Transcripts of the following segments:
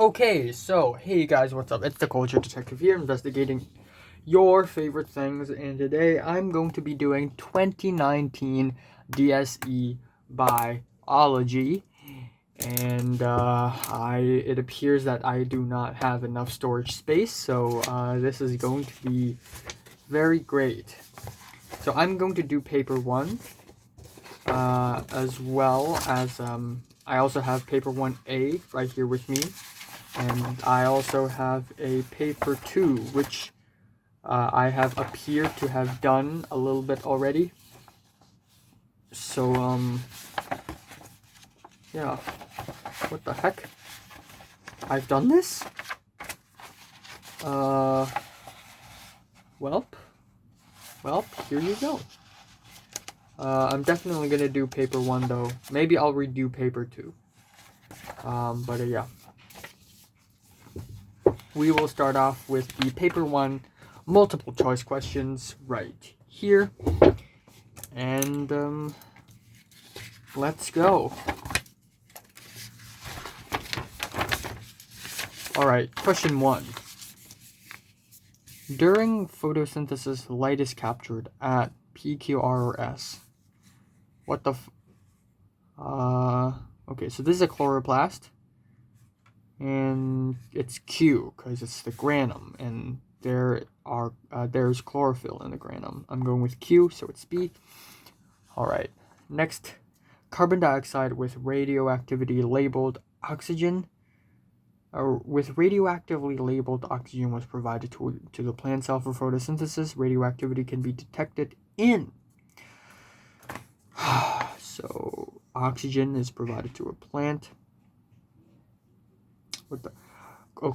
Okay, so hey guys, what's up? It's the Culture Detective here, investigating your favorite things, and today I'm going to be doing 2019 DSE biology, and it appears that I do not have enough storage space, so this is going to be very great. So I'm going to do paper 1, as well as I also have paper 1A right here with me. And I also have a paper 2, which I have appeared to have done a little bit already. So, yeah. What the heck? I've done this? Welp, here you go. I'm definitely gonna do paper 1 though. Maybe I'll redo paper 2. But yeah. We will start off with the paper 1 multiple choice questions right here. And let's go. Alright, question 1. During photosynthesis, light is captured at P, Q, R, or S. What the okay, so this is a chloroplast. And it's Q, because it's the granum, and there's chlorophyll in the granum. I'm going with Q, so it's B. Alright, next, carbon dioxide with radioactivity labeled oxygen. With radioactively labeled oxygen was provided to the plant cell for photosynthesis. Radioactivity can be detected in. So, oxygen is provided to a plant.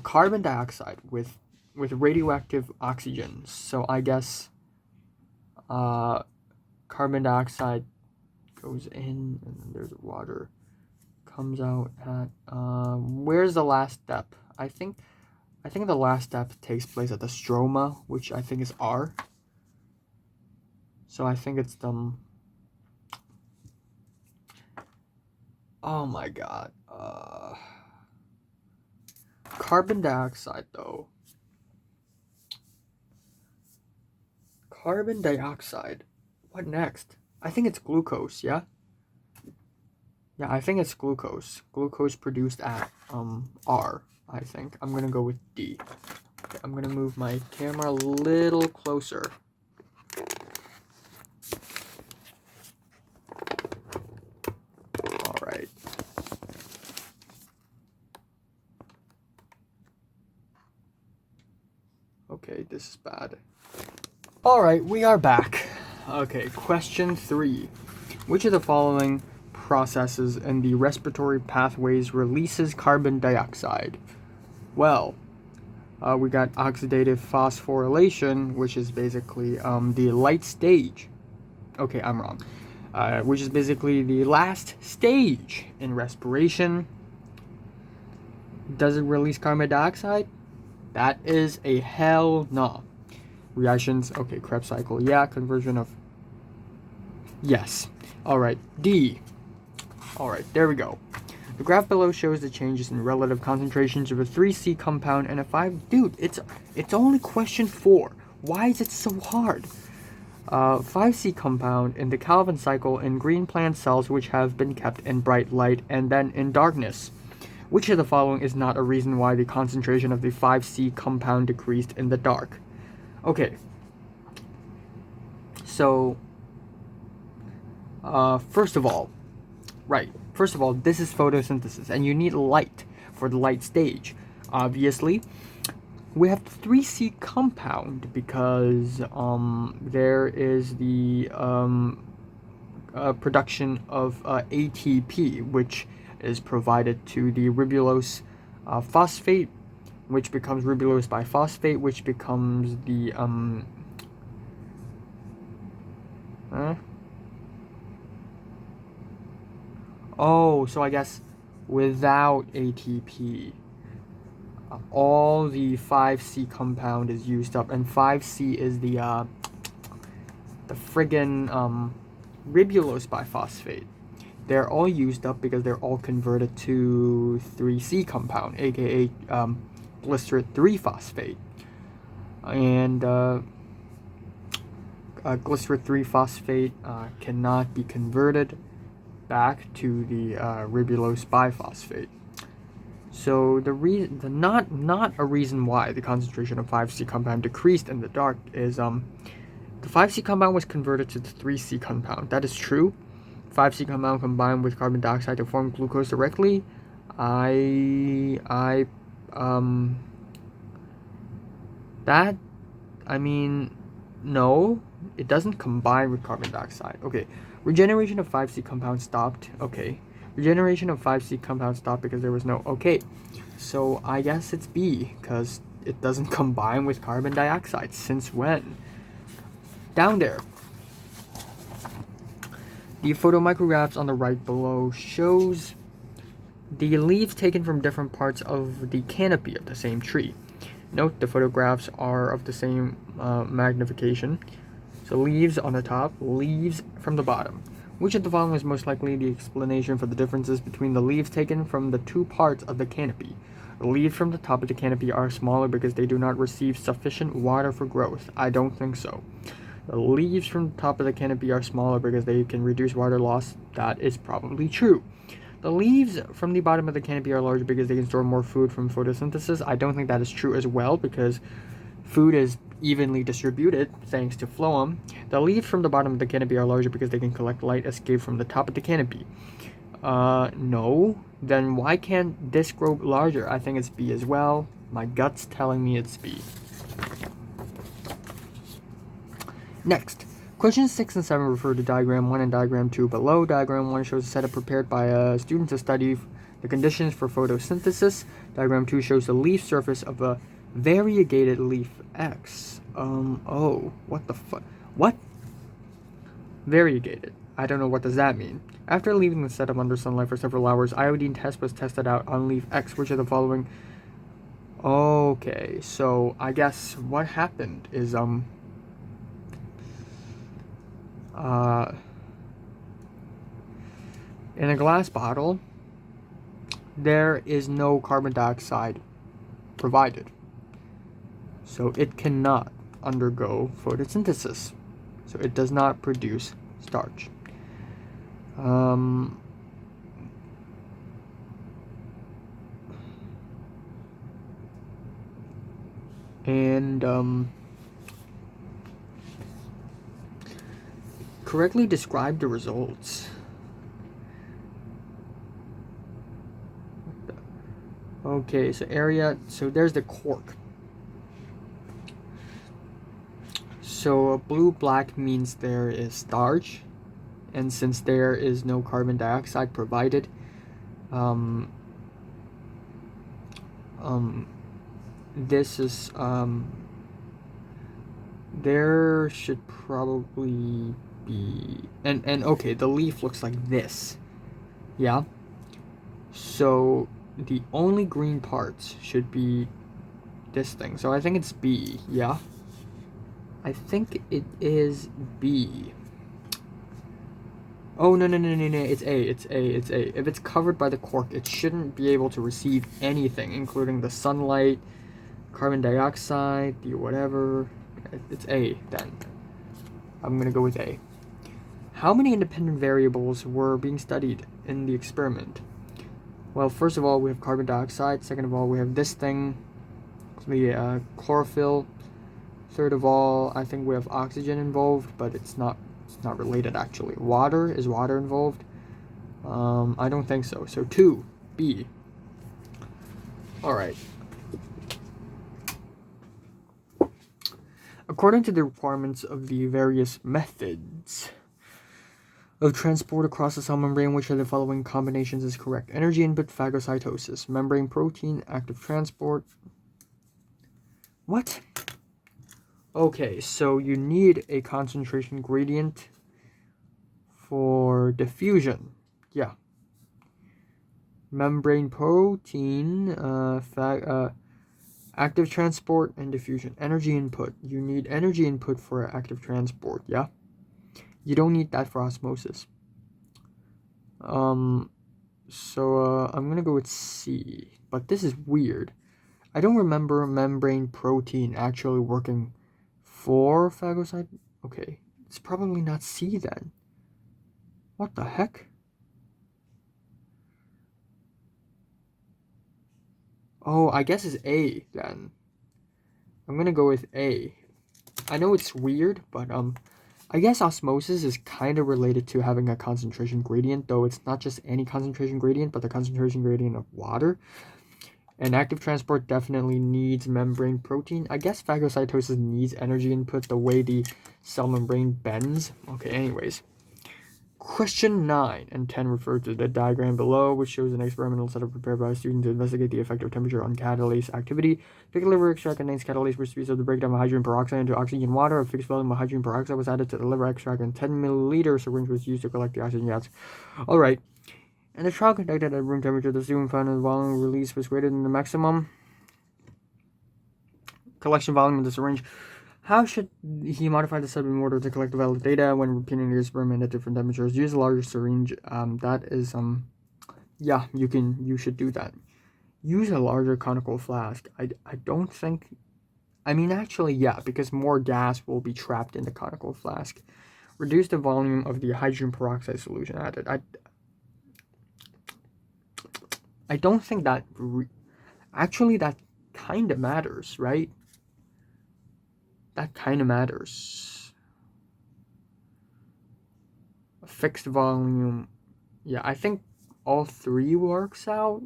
Carbon dioxide with radioactive oxygen. So I guess carbon dioxide goes in, and then there's water comes out at where's the last step? I think the last step takes place at the stroma, which I think is R. So I think it's oh my god. Carbon dioxide though. Carbon dioxide. What next? I think it's glucose, yeah? Yeah, I think it's glucose. Glucose produced at R, I think. I'm gonna go with D. Okay, I'm gonna move my camera a little closer. Alright. Okay, this is bad. Alright, we are back. Okay, question 3. Which of the following processes in the respiratory pathways releases carbon dioxide? Well, we got oxidative phosphorylation, which is basically the light stage. Okay, I'm wrong. Which is basically the last stage in respiration. Does it release carbon dioxide? That is a hell no. Reactions, okay, Krebs cycle, yeah. Conversion of, yes. Alright, D. Alright, there we go. The graph below shows the changes in relative concentrations of a 3C compound and a 5... Dude, it's only question 4. Why is it so hard? 5C compound in the Calvin cycle in green plant cells which have been kept in bright light and then in darkness. Which of the following is not a reason why the concentration of the 5C compound decreased in the dark? Okay. So, first of all, this is photosynthesis, and you need light for the light stage. Obviously, we have the 3C compound because there is the production of ATP, which is provided to the ribulose phosphate, which becomes ribulose biphosphate, which becomes the oh, so I guess without ATP, all the 5C compound is used up, and 5C is the friggin' ribulose biphosphate. they're all used up because they're all converted to 3C compound, aka glycerol 3-phosphate. And glycerol 3-phosphate cannot be converted back to the ribulose biphosphate. So not a reason why the concentration of 5C compound decreased in the dark is the 5C compound was converted to the 3C compound. That is true. 5C compound combined with carbon dioxide to form glucose directly. No, it doesn't combine with carbon dioxide. Okay, regeneration of 5C compound stopped. Okay, regeneration of 5C compound stopped because there was no. Okay, so I guess it's B because it doesn't combine with carbon dioxide. Since when? Down there. The photomicrographs on the right below shows the leaves taken from different parts of the canopy of the same tree. Note the photographs are of the same magnification. So leaves on the top, leaves from the bottom. Which of the following is most likely the explanation for the differences between the leaves taken from the two parts of the canopy? The leaves from the top of the canopy are smaller because they do not receive sufficient water for growth. I don't think so. The leaves from the top of the canopy are smaller because they can reduce water loss. That is probably true. The leaves from the bottom of the canopy are larger because they can store more food from photosynthesis. I don't think that is true as well because food is evenly distributed thanks to phloem. The leaves from the bottom of the canopy are larger because they can collect light escape from the top of the canopy. No. Then why can't this grow larger? I think it's B as well. My gut's telling me it's B. Next, questions 6 and 7 refer to diagram 1 and diagram 2 below. Diagram 1 shows a setup prepared by a student to study the conditions for photosynthesis. Diagram 2 shows the leaf surface of a variegated leaf X. Oh, what the fuck? What? Variegated. I don't know, what does that mean? After leaving the setup under sunlight for several hours, iodine test was tested out on leaf X. Which of the following? Okay, so I guess what happened is, in a glass bottle, there is no carbon dioxide provided. So it cannot undergo photosynthesis. So it does not produce starch. Correctly describe the results. Okay, so area, so there's the cork. So blue-black means there is starch, and since there is no carbon dioxide provided, this is, there should probably be, and okay, the leaf looks like this, yeah? So the only green parts should be this thing. So I think it's B, yeah? I think it is B. Oh, no, it's A, it's A. If it's covered by the cork, it shouldn't be able to receive anything, including the sunlight, carbon dioxide, the whatever. It's A, then. I'm gonna go with A. How many independent variables were being studied in the experiment? Well, first of all, we have carbon dioxide. Second of all, we have this thing, the chlorophyll. Third of all, I think we have oxygen involved, but it's not related actually. Water, is water involved? I don't think so. So 2, B. All right. According to the requirements of the various methods of transport across the cell membrane, which of the following combinations is correct? Energy input, phagocytosis, membrane protein, active transport. What? Okay, so you need a concentration gradient for diffusion. Yeah. Membrane protein, active transport, and diffusion. Energy input. You need energy input for active transport, yeah? You don't need that for osmosis. I'm gonna go with C. But this is weird. I don't remember membrane protein actually working for phagocyte. Okay, it's probably not C then. What the heck? Oh, I guess it's A then. I'm gonna go with A. I know it's weird, but I guess osmosis is kind of related to having a concentration gradient, though it's not just any concentration gradient, but the concentration gradient of water. And active transport definitely needs membrane protein. I guess phagocytosis needs energy input the way the cell membrane bends. Okay, anyways. Question 9 and 10 refer to the diagram below, which shows an experimental setup prepared by a student to investigate the effect of temperature on catalase activity. Pick a liver extract contains catalase which speeds up the breakdown of hydrogen peroxide into oxygen water. A fixed volume of hydrogen peroxide was added to the liver extract, and 10 milliliter syringe was used to collect the oxygen gas. Alright. And the trial conducted at room temperature, the student found the volume released was greater than the maximum collection volume of the syringe. How should he modify the setup in order to collect the valid data when repeating the experiment at different temperatures? Use a larger syringe. That is yeah, you should do that. Use a larger conical flask. I don't think. I mean, actually, yeah, because more gas will be trapped in the conical flask. Reduce the volume of the hydrogen peroxide solution added. I don't think that. Actually, that kind of matters, right? That kind of matters. A fixed volume. Yeah, I think all three works out.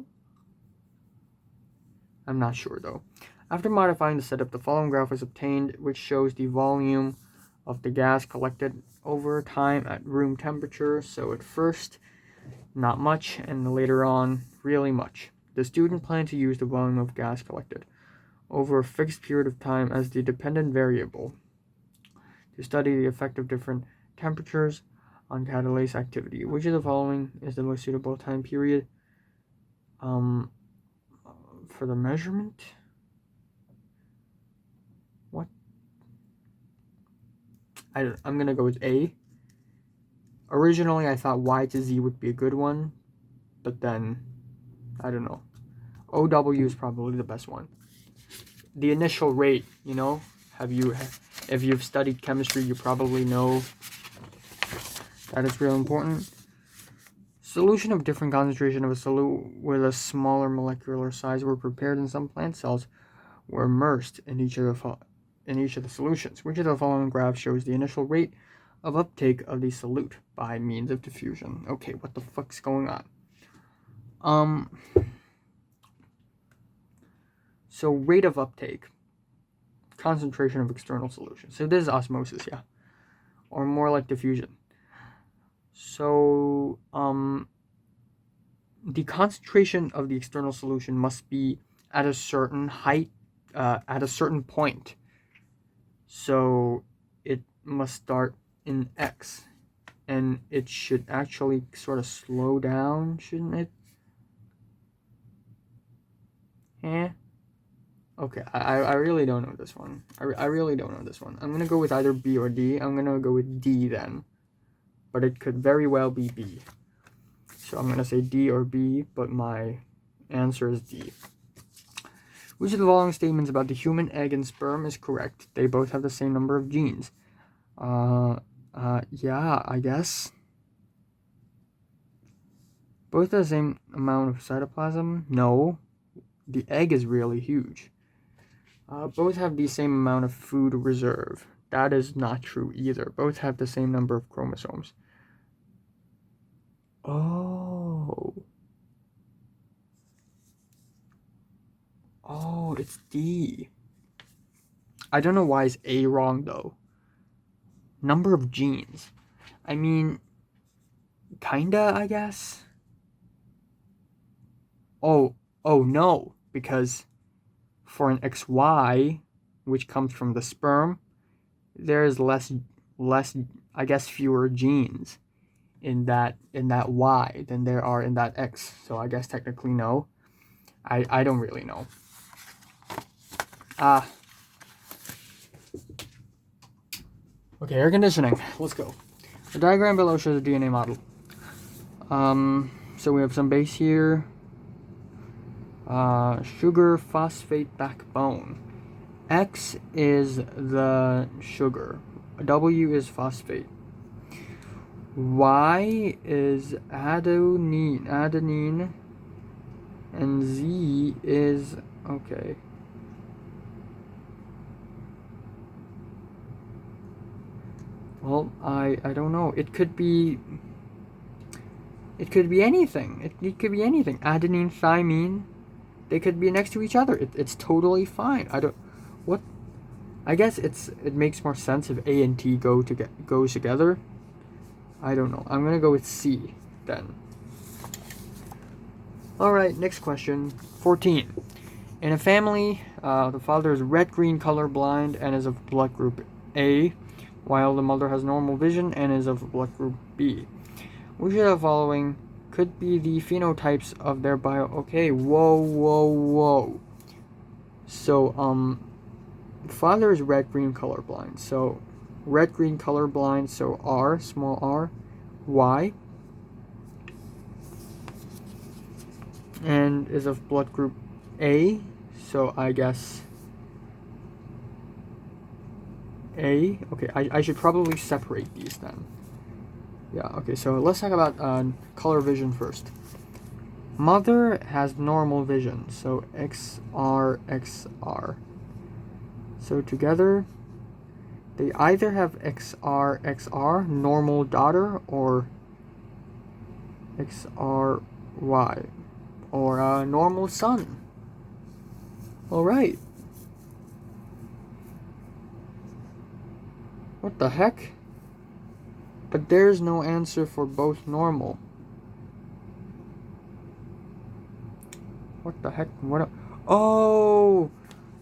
I'm not sure though. After modifying the setup, the following graph was obtained, which shows the volume of the gas collected over time at room temperature. So at first, not much, and later on, really much. The student planned to use the volume of gas collected over a fixed period of time as the dependent variable to study the effect of different temperatures on catalase activity. Which of the following is the most suitable time period for the measurement? What? I'm gonna go with A. Originally, I thought Y to Z would be a good one, but then I don't know. OW is probably the best one. The initial rate, you know, if you've studied chemistry, you probably know that is real important. Solution of different concentration of a solute with a smaller molecular size were prepared, and some plant cells were immersed in each of the solutions. Which of the following graph shows the initial rate of uptake of the solute by means of diffusion? Okay, what the fuck's going on? So rate of uptake, concentration of external solution. So this is osmosis, yeah, or more like diffusion. So the concentration of the external solution must be at a certain height, at a certain point. So it must start in X, and it should actually sort of slow down, shouldn't it? Eh? Okay, I really don't know this one. I really don't know this one. I'm gonna go with either B or D. I'm gonna go with D then. But it could very well be B. So I'm gonna say D or B, but my answer is D. Which of the following statements about the human egg and sperm is correct? They both have the same number of genes. Yeah, I guess. Both have the same amount of cytoplasm? No. The egg is really huge. Both have the same amount of food reserve. That is not true either. Both have the same number of chromosomes. Oh. Oh, it's D. I don't know why is A wrong though. Number of genes. I mean, kinda, I guess. Oh no, because for an XY, which comes from the sperm, there's less, I guess, fewer genes in that Y than there are in that X. So I guess technically no. I don't really know. Okay, air conditioning. Let's go. The diagram below shows a DNA model So we have some base here. Sugar phosphate backbone. X is the sugar. W is phosphate. Y is adenine, and Z is, okay. Well, I don't know. It could be anything. It could be anything. Adenine, thymine, they could be next to each other. It's totally fine. I guess it makes more sense if A and T goes together. I don't know. I'm gonna go with C then. Alright, next question. 14. In a family, the father is red-green colorblind and is of blood group A, while the mother has normal vision and is of blood group B. Which of the following could be the phenotypes of their bio... Okay, whoa. So, father is red-green colorblind. So, red-green colorblind, so R, small r, Y. And is of blood group A, so I guess A. Okay, I should probably separate these then. Yeah, okay, so let's talk about color vision first. Mother has normal vision, so XR, XR. So together, they either have XR, XR, normal daughter, or XRY, or normal son. Alright. What the heck? But there's no answer for both normal. What the heck? Oh!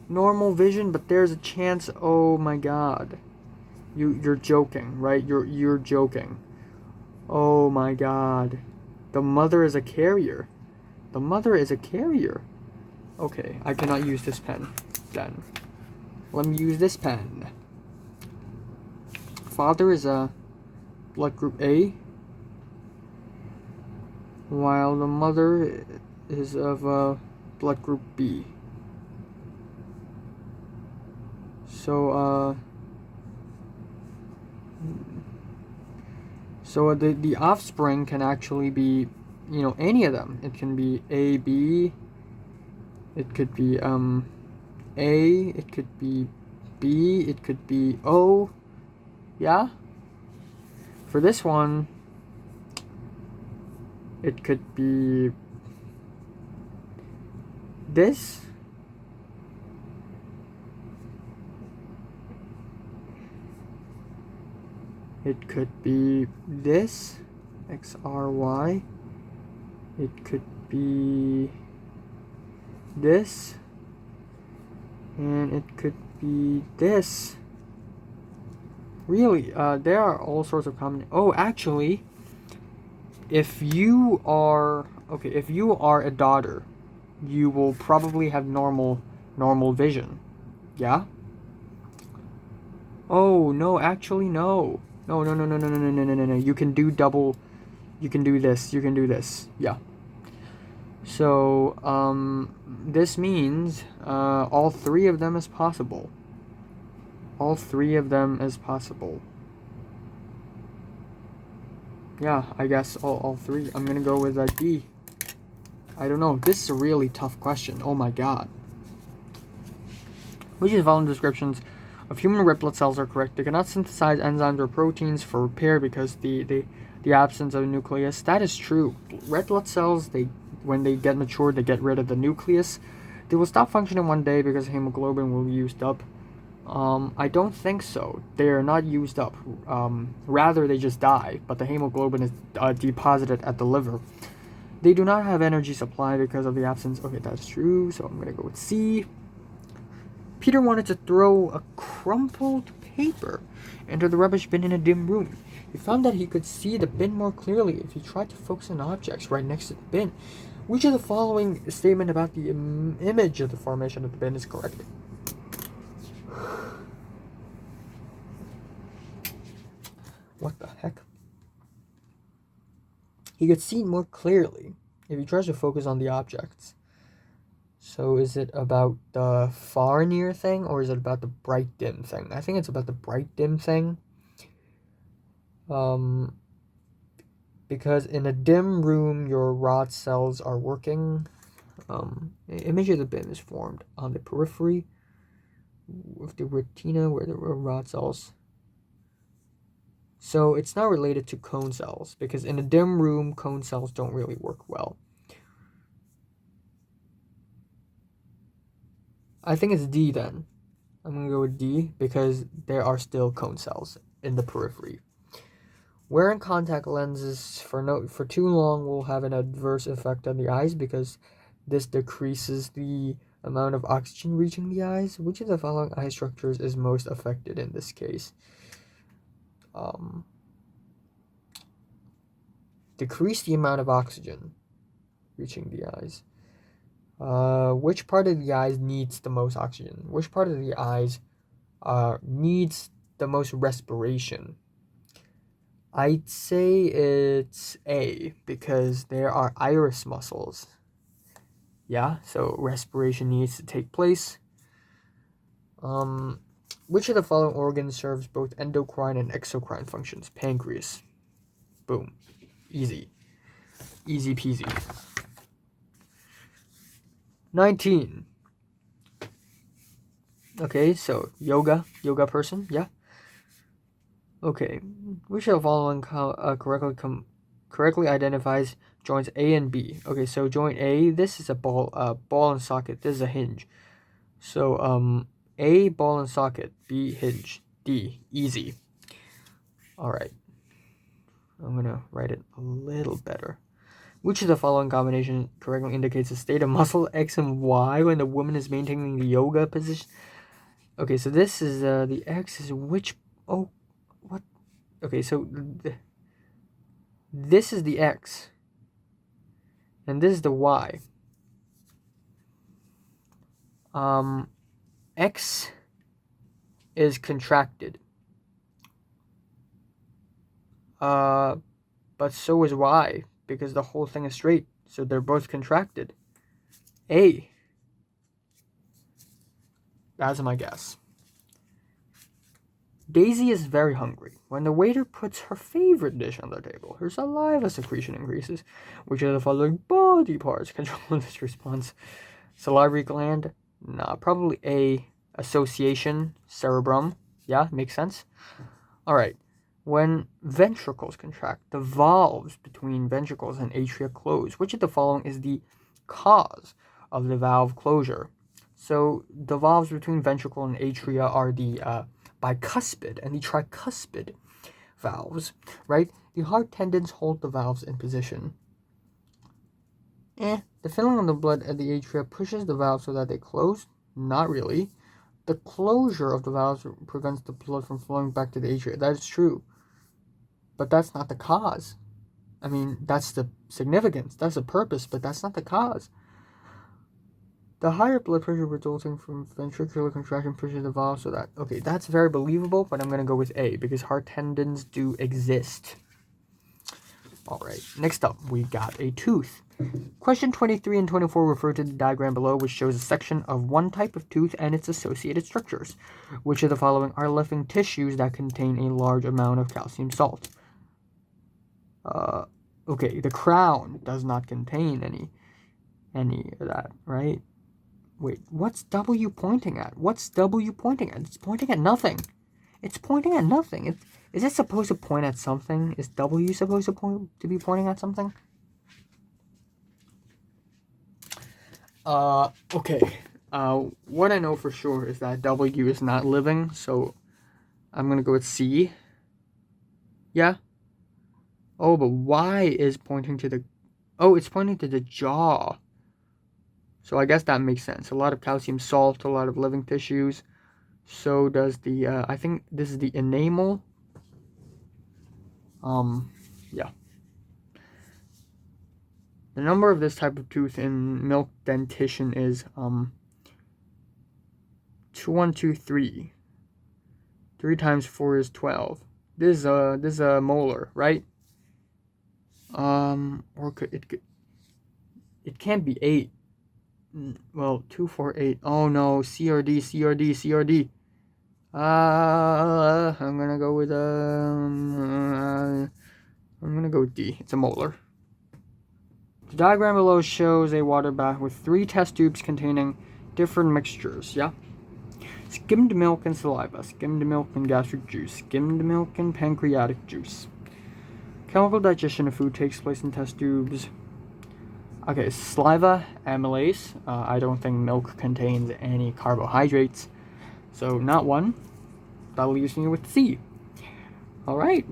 Normal vision, but there's a chance. Oh my god. You're joking, right? You're joking. Oh my god. The mother is a carrier. The mother is a carrier. Okay, I cannot use this pen then. Let me use this pen. Father is a blood group A, while the mother is of blood group B. So the offspring can actually be, you know, any of them. It can be A, B. It could be A. It could be B. It could be O. Yeah. For this one, it could be this. It could be this, XRY. It could be this. And it could be this. Really, there are all sorts of common... Oh, actually, if you are a daughter, you will probably have normal vision. Yeah? Oh, no, actually, no. No. You can do double... You can do this. You can do this. Yeah. So, this means all three of them is possible. All three of them is possible. Yeah, I guess all three. I'm gonna go with D. I don't know. This is a really tough question. Oh my god. Which of the following descriptions of human red blood cells are correct? They cannot synthesize enzymes or proteins for repair because the absence of a nucleus. That is true. Red blood cells, when they get matured, they get rid of the nucleus. They will stop functioning one day because hemoglobin will be used up. I don't think so. They are not used up. Rather, they just die, but the hemoglobin is deposited at the liver. They do not have energy supply because of the absence. Okay, that's true, so I'm going to go with C. Peter wanted to throw a crumpled paper into the rubbish bin in a dim room. He found that he could see the bin more clearly if he tried to focus on objects right next to the bin. Which of the following statement about the image of the formation of the bin is correct? What the heck? he could see more clearly if he tries to focus on the objects. So is it about the far near thing, or is it about the bright dim thing? I think it's about the bright dim thing. Because in a dim room, your rod cells are working. Image of the BIM is formed on the periphery of the retina where there are rod cells. So it's not related to cone cells, because in a dim room, cone cells don't really work well. I think it's D then. I'm going to go with D because there are still cone cells in the periphery. Wearing contact lenses for too long will have an adverse effect on the eyes because this decreases the amount of oxygen reaching the eyes. Which of the following eye structures is most affected in this case? Decrease the amount of oxygen reaching the eyes. Which part of the eyes needs the most oxygen? Which part of the eyes needs the most respiration? I'd say it's A, because there are iris muscles. Yeah, so respiration needs to take place. Which of the following organs serves both endocrine and exocrine functions? Pancreas. Boom. Easy. Easy peasy. 19. Okay, so yoga person, yeah. Okay, which of the following correctly identifies joints A and B? Okay, so joint A, this is a ball and socket. This is a hinge. So A, ball and socket. B, hinge. D, easy. All right. I'm gonna write it a little better. Which of the following combination correctly indicates a state of muscle X and Y when the woman is maintaining the yoga position? Okay, so this is the X is which? Oh, what? Okay, so this is the X, and this is the Y. X is contracted. But so is Y, because the whole thing is straight, so they're both contracted. A. That's my guess. Daisy is very hungry. When the waiter puts her favorite dish on the table, her saliva secretion increases. Which of the following body parts control this response? Salivary gland? Nah, probably A. Association, cerebrum. Yeah, makes sense. Alright. When ventricles contract, the valves between ventricles and atria close. Which of the following is the cause of the valve closure? So the valves between ventricle and atria are the bicuspid and the tricuspid valves, right? The heart tendons hold the valves in position. The filling of the blood at the atria pushes the valves so that they close. Not really. The closure of the valves prevents the blood from flowing back to the atria. That is true. But that's not the cause. I mean, that's the significance. That's the purpose, but that's not the cause. The higher blood pressure resulting from ventricular contraction pushes the valve so that... Okay, that's very believable, but I'm going to go with A, because heart tendons do exist. Alright, next up, we got a tooth. Question 23 and 24 refer to the diagram below, which shows a section of one type of tooth and its associated structures. Which of the following are living tissues that contain a large amount of calcium salt? Okay, the crown does not contain any of that, right? Wait, what's W pointing at? What's W pointing at? It's pointing at nothing. It's pointing at nothing. Is it supposed to point at something? Is W supposed to be pointing at something? Okay. What I know for sure is that W is not living, so I'm gonna go with C. Yeah? Oh, but Y is pointing to the... Oh, it's pointing to the jaw. So I guess that makes sense. A lot of calcium salt, a lot of living tissues. So does the, I think this is the enamel. Yeah. The number of this type of tooth in milk dentition is, 2123. 3 times 4 is 12. This is a molar, right? Or it can't be 8. Well, 2, 4, 8. Oh no, C or D, C or D, C or D. I'm gonna go with D. It's a molar. The diagram below shows a water bath with 3 test tubes containing different mixtures. Yeah. Skimmed milk and saliva, skimmed milk and gastric juice, skimmed milk and pancreatic juice. Chemical digestion of food takes place in test tubes. Okay, saliva, amylase. I don't think milk contains any carbohydrates. So, not 1. That leaves me with C. Alright.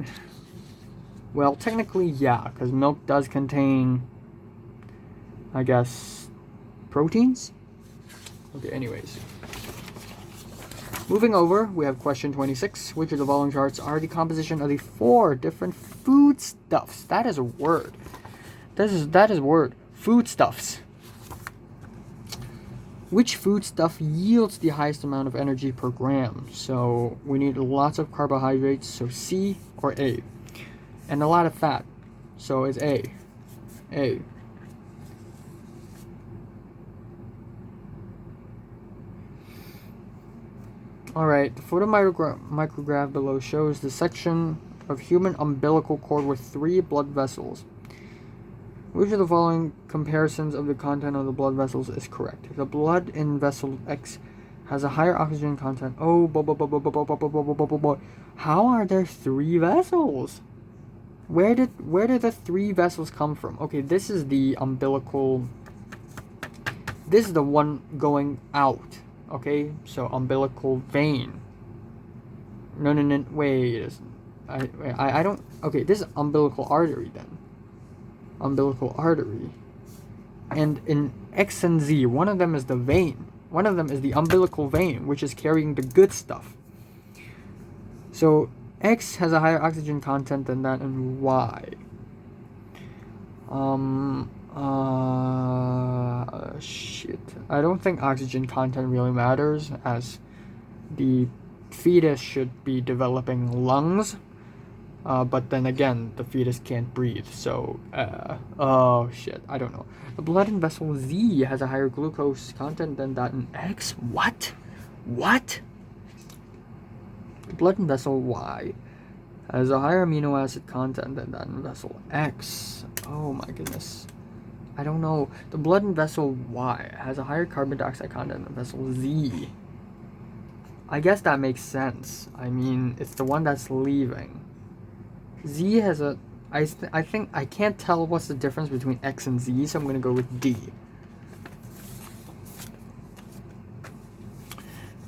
Well, technically, yeah, because milk does contain, I guess, proteins? Okay, anyways. Moving over, we have question 26. Which of the following charts are the composition of the 4 different foodstuffs? That is a word. That is a word. Foodstuffs. Which foodstuff yields the highest amount of energy per gram? So we need lots of carbohydrates, so C or A. And a lot of fat, so it's A. A. Alright, the photomicrograph below shows the section of human umbilical cord with 3 blood vessels. Which of the following comparisons of the content of the blood vessels is correct? The blood in vessel X has a higher oxygen content. Oh, how are there 3 vessels? Where did the 3 vessels come from? Okay, this is the umbilical. This is the one going out. Okay, so umbilical vein. No, wait. I don't. Okay, this is umbilical artery then. Umbilical artery. And in X and Z, one of them is the vein. One of them is the umbilical vein, which is carrying the good stuff. So X has a higher oxygen content than that in Y. Shit. I don't think oxygen content really matters, as the fetus should be developing lungs. But then again, the fetus can't breathe, so, oh shit, I don't know. The blood in vessel Z has a higher glucose content than that in X? What? What? The blood in vessel Y has a higher amino acid content than that in vessel X. Oh my goodness. I don't know. The blood in vessel Y has a higher carbon dioxide content than vessel Z. I guess that makes sense. I mean, it's the one that's leaving. Z has a... I think I can't tell what's the difference between X and Z, so I'm going to go with D.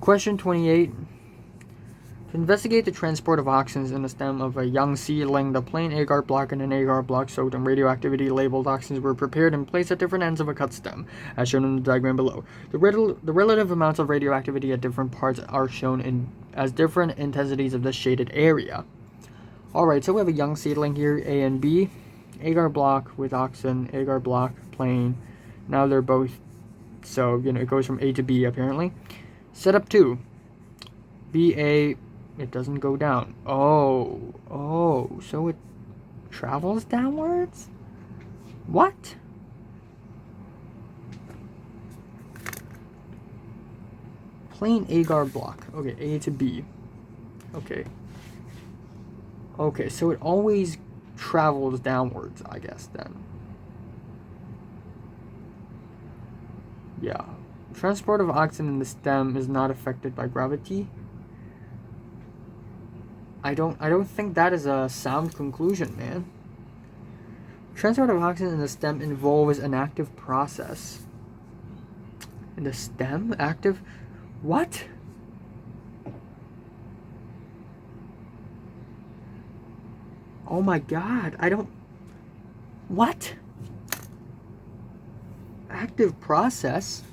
Question 28. To investigate the transport of auxins in the stem of a young seedling, the plain agar block and an agar block soaked in radioactivity labeled auxins were prepared and placed at different ends of a cut stem, as shown in the diagram below. The relative amounts of radioactivity at different parts are shown as different intensities of the shaded area. Alright, so we have a young seedling here, A and B. Agar block with auxin, agar block, plain. Now they're both, so, it goes from A to B apparently. Setup 2. BA... It doesn't go down. Oh, so it travels downwards? What? Plain agar block. Okay, A to B. Okay. Okay, so it always travels downwards, I guess, then. Yeah. Transport of auxin in the stem is not affected by gravity. I don't think that is a sound conclusion, man. Transport of auxin in the stem involves an active process. In the stem? Active? What? Oh my god, I don't... What? Active process?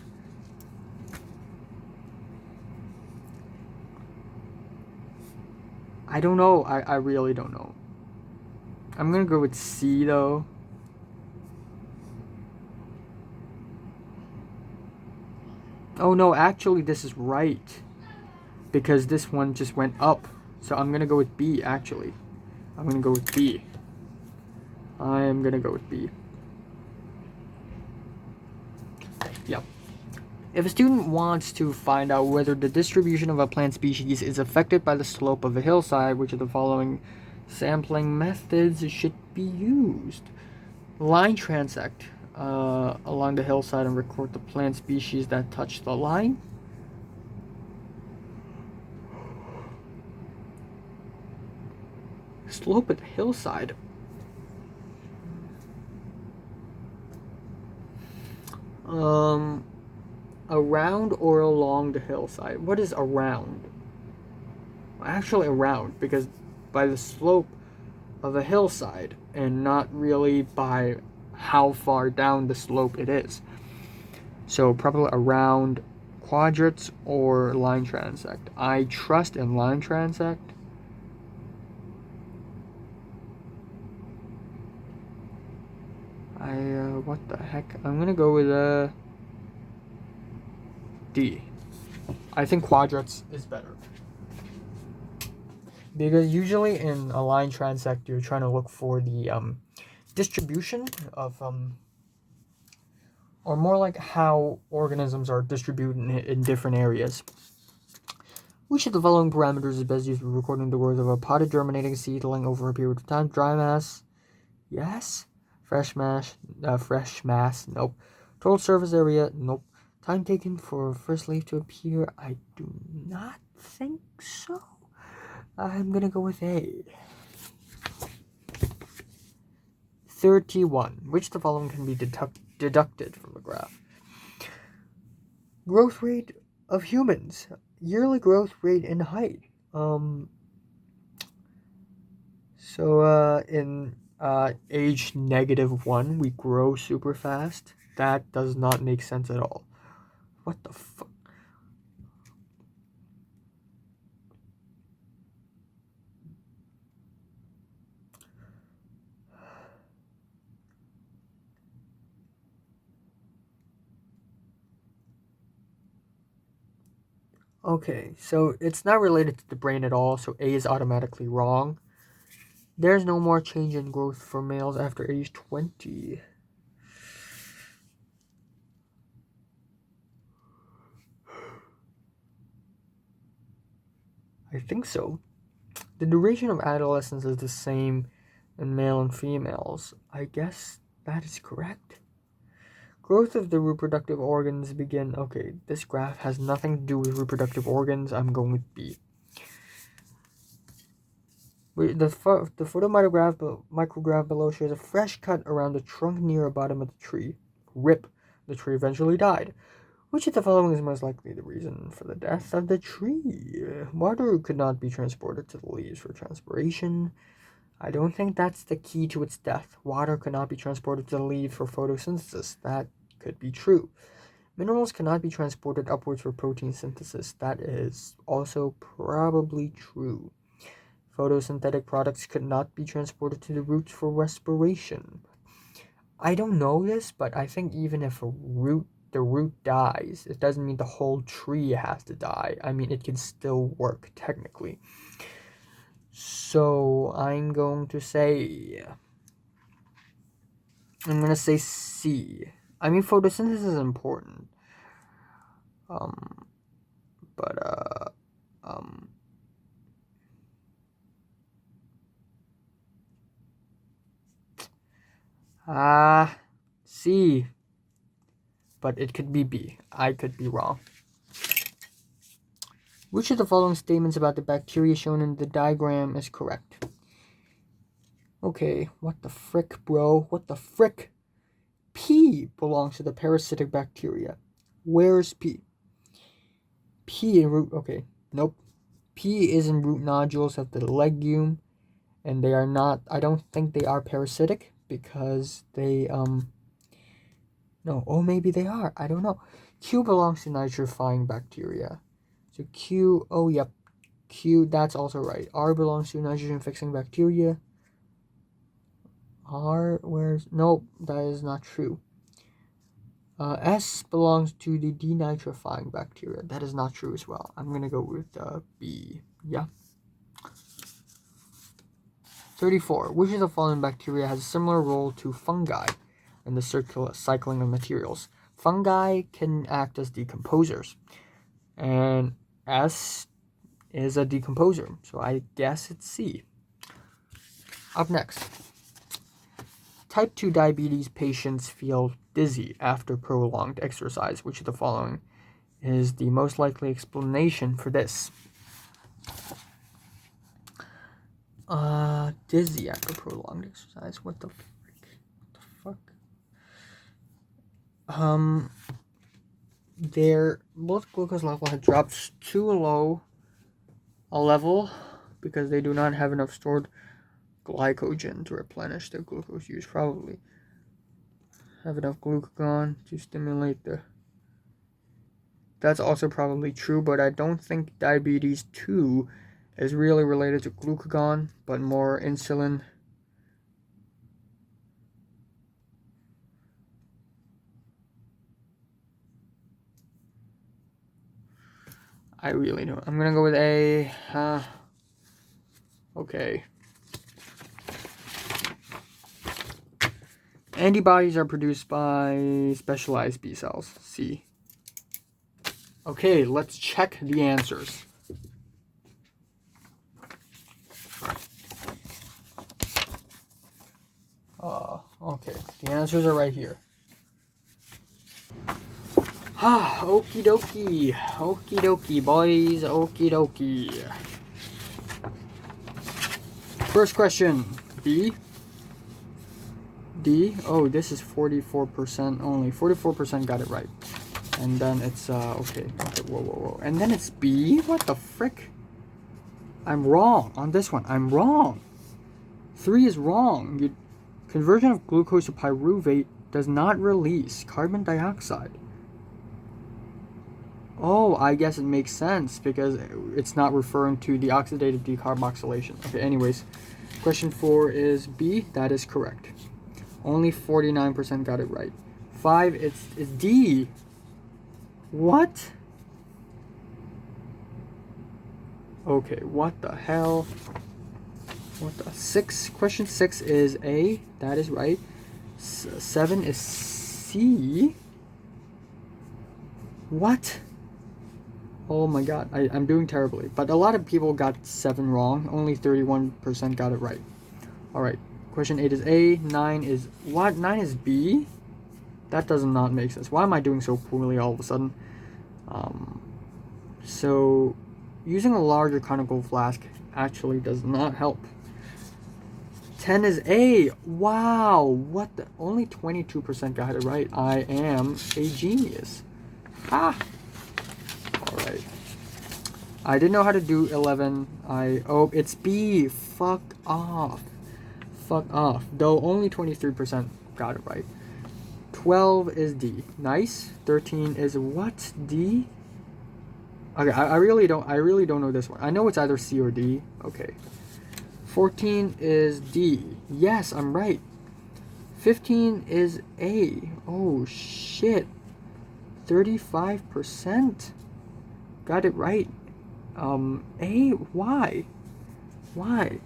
I don't know. I really don't know. I'm gonna go with C, though. Oh no, actually this is right. Because this one just went up. So I'm gonna go with B, actually. I'm gonna go with B. I am gonna go with B. Yep. If a student wants to find out whether the distribution of a plant species is affected by the slope of a hillside, which of the following sampling methods should be used? Line transect along the hillside and record the plant species that touch the line. Slope of the hillside. Around or along the hillside? What is around? Actually around, because by the slope of a hillside and not really by how far down the slope it is. So probably around quadrats or line transect. I trust in line transect. What the heck? I'm gonna go with D. I think quadrats is better. Because usually in a line transect, you're trying to look for the distribution of or more like how organisms are distributed in different areas. Which of the following parameters is best used for recording the growth of a potted germinating seedling over a period of time? Dry mass, yes. Fresh mass, nope. Total surface area, nope. Time taken for first leaf to appear, I do not think so. I'm gonna go with A. 31. Which of the following can be deducted from the graph? Growth rate of humans. Yearly growth rate in height. In age -1, we grow super fast. That does not make sense at all. What the fuck? Okay, so it's not related to the brain at all, so A is automatically wrong. There's no more change in growth for males after age 20. I think so. The duration of adolescence is the same in male and females. I guess that is correct. Growth of the reproductive organs begin. Okay, this graph has nothing to do with reproductive organs. I'm going with B. The micrograph below shows a fresh cut around the trunk near the bottom of the tree. RIP. The tree eventually died. Which of the following is most likely the reason for the death of the tree? Water could not be transported to the leaves for transpiration. I don't think that's the key to its death. Water could not be transported to the leaves for photosynthesis. That could be true. Minerals cannot be transported upwards for protein synthesis. That is also probably true. Photosynthetic products could not be transported to the roots for respiration. I don't know this, but I think even if the root dies, it doesn't mean the whole tree has to die. I mean, it can still work technically. So I'm going to say C. I mean, photosynthesis is important. C. But it could be B. I could be wrong. Which of the following statements about the bacteria shown in the diagram is correct? Okay, what the frick, bro? What the frick? P belongs to the parasitic bacteria. Where's P? P in root... Okay, nope. P is in root nodules of the legume, and they are not... I don't think they are parasitic, because they, No, oh, maybe they are. I don't know. Q belongs to nitrifying bacteria. So Q, oh, yep. Q, that's also right. R belongs to nitrogen-fixing bacteria. R, where's... Nope, that is not true. S belongs to the denitrifying bacteria. That is not true as well. I'm going to go with B. Yeah. 34. Which of the following bacteria has a similar role to fungi in the circular cycling of materials? Fungi can act as decomposers, and S is a decomposer, so I guess it's C. Up next. Type 2 diabetes patients feel dizzy after prolonged exercise. Which of the following is the most likely explanation for this? Dizzy after prolonged exercise. What the frick? What the fuck? Their blood glucose level had dropped too low a level because they do not have enough stored glycogen to replenish their glucose use. Probably have enough glucagon to stimulate the... That's also probably true, but I don't think diabetes 2 is really related to glucagon, but more insulin. I really don't. I'm gonna go with A. Okay. Antibodies are produced by specialized B cells. C. Okay, let's check the answers. Okay, the answers are right here. Okie dokie. Okie dokie, boys. Okie dokie. First question. B. D. Oh, this is 44% only. 44% got it right. And then it's, okay, whoa. And then it's B? What the frick? I'm wrong on this one. I'm wrong. 3 is wrong. Conversion of glucose to pyruvate does not release carbon dioxide. Oh, I guess it makes sense because it's not referring to the oxidative decarboxylation. Okay, anyways, question 4 is B. That is correct. Only 49% got it right. 5, it's D. What? Okay, what the hell? What the? 6, question 6 is A. That is right. 7 is C. What? Oh my god, I'm doing terribly. But a lot of people got 7 wrong. Only 31% got it right. Alright, question 8 is A. 9 is... What? 9 is B? That does not make sense. Why am I doing so poorly all of a sudden? So, using a larger conical flask actually does not help. 10 is A. Wow, what the... Only 22% got it right. I am a genius. Ah! Alright. I didn't know how to do 11. Oh, it's B. Fuck off. Fuck off. Though only 23% got it right. 12 is D. Nice. 13 is what? D? Okay, I really don't know this one. I know it's either C or D. Okay. 14 is D. Yes, I'm right. 15 is A. Oh shit. 35% got it right. A, why? Why?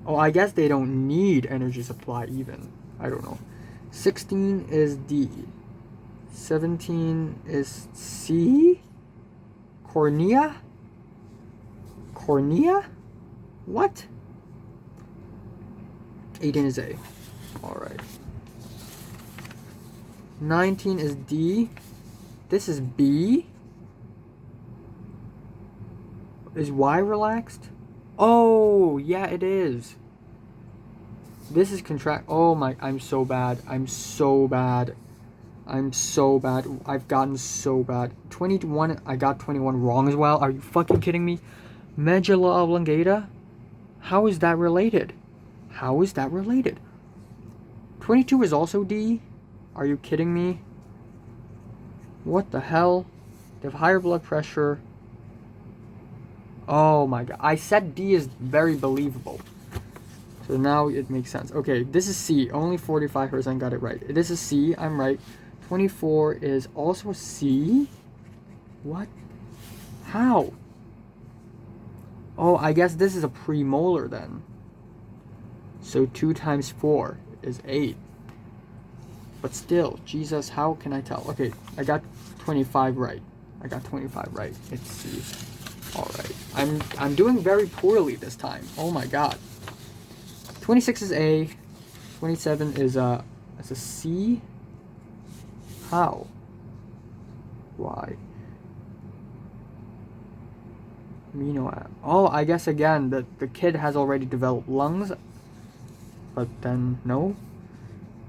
Oh, I guess they don't need energy supply even. I don't know. 16 is D. 17 is C? Cornea? What? 18 is A. Alright. 19 is D. This is B. Is Y relaxed? Oh, yeah, it is. This is contract. Oh my, I'm so bad. I've gotten so bad. 21, I got 21 wrong as well. Are you fucking kidding me? Medulla oblongata? How is that related? 22 is also D? Are you kidding me? What the hell? They have higher blood pressure. Oh my god. I said D is very believable. So now it makes sense. Okay, this is C. Only 45% got it right. This is C. I'm right. 24 is also C. What? How? Oh, I guess this is a premolar then. So 2 times 4 is 8. But still, Jesus, how can I tell? Okay, I got 25 right. I got 25 right. It's C. Alright. I'm doing very poorly this time. Oh my god. 26 is A. 27 is a C. How? Why? Amino acid. Oh, I guess again the kid has already developed lungs. But then no.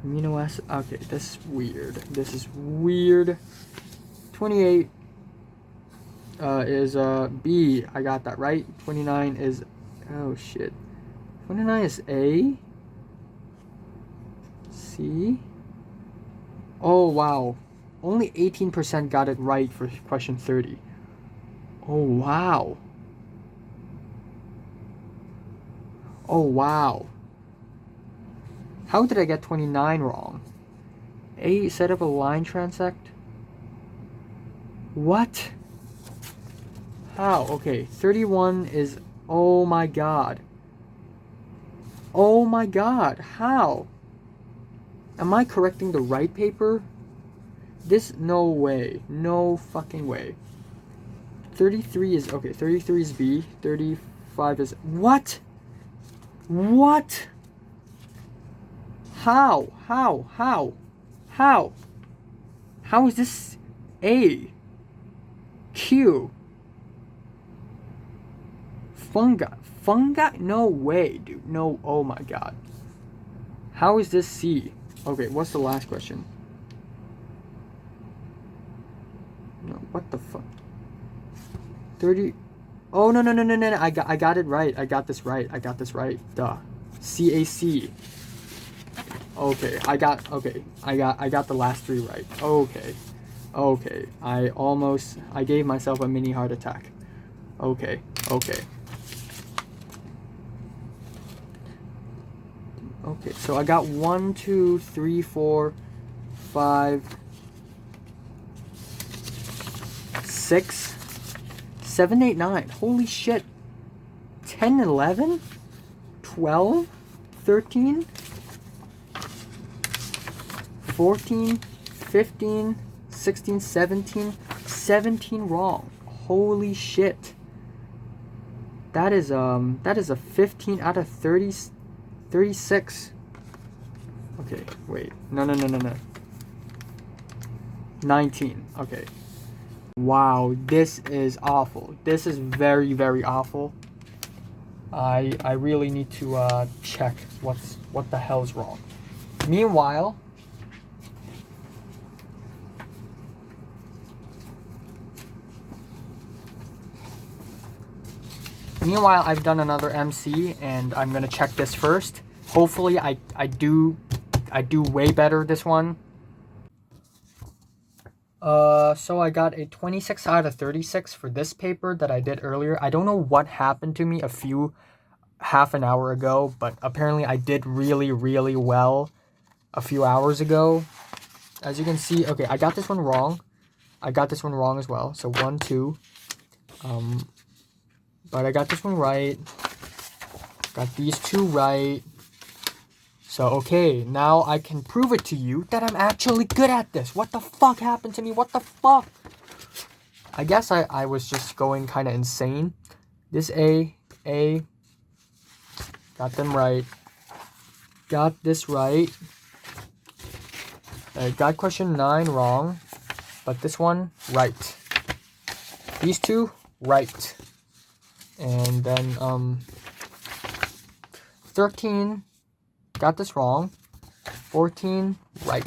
Amino acid. Okay, this is weird. This is weird. 28 is B. I got that right. 29 is, oh shit. 29 is A. C. Oh wow. Only 18% got it right for question 30. Oh wow. Oh wow. How did I get 29 wrong? A, set up a line transect? What? How? Okay, 31 is, oh my god. Oh my god, how? Am I correcting the right paper? This, no way. No fucking way. 33 is, okay, 33 is B. 35 is, what? What? How? How is this A? Q? Fungi? No way, dude. No, oh my god. How is this C? Okay, what's the last question? No, what the fuck? 30. Oh, no. I got it right. I got this right. Duh. CAC. Okay, I got the last 3 right. Okay. I gave myself a mini heart attack. Okay. Okay, so I got 1, 2, 3, 4, 5, 6, 7, 8, 9. Holy shit. 10, 11, 12, 13, 14, 15, 16, 17 wrong. Holy shit. That is a 15 out of 36. Okay, wait. No. 19. Okay. Wow, this is awful. This is very, very awful. I really need to check what the hell's wrong. Meanwhile, I've done another MC, and I'm gonna check this first. Hopefully, I do way better this one. So I got a 26 out of 36 for this paper that I did earlier. I don't know what happened to me half an hour ago, but apparently I did really, really well a few hours ago. As you can see, okay, I got this one wrong. I got this one wrong as well. So 1, 2. But I got this one right. Got these 2 right. So, okay, now I can prove it to you that I'm actually good at this. What the fuck happened to me? What the fuck? I guess I was just going kind of insane. This A. Got them right. Got this right. I got question 9 wrong. But this one, right. These 2, right. And then, 13, got this wrong. 14, right.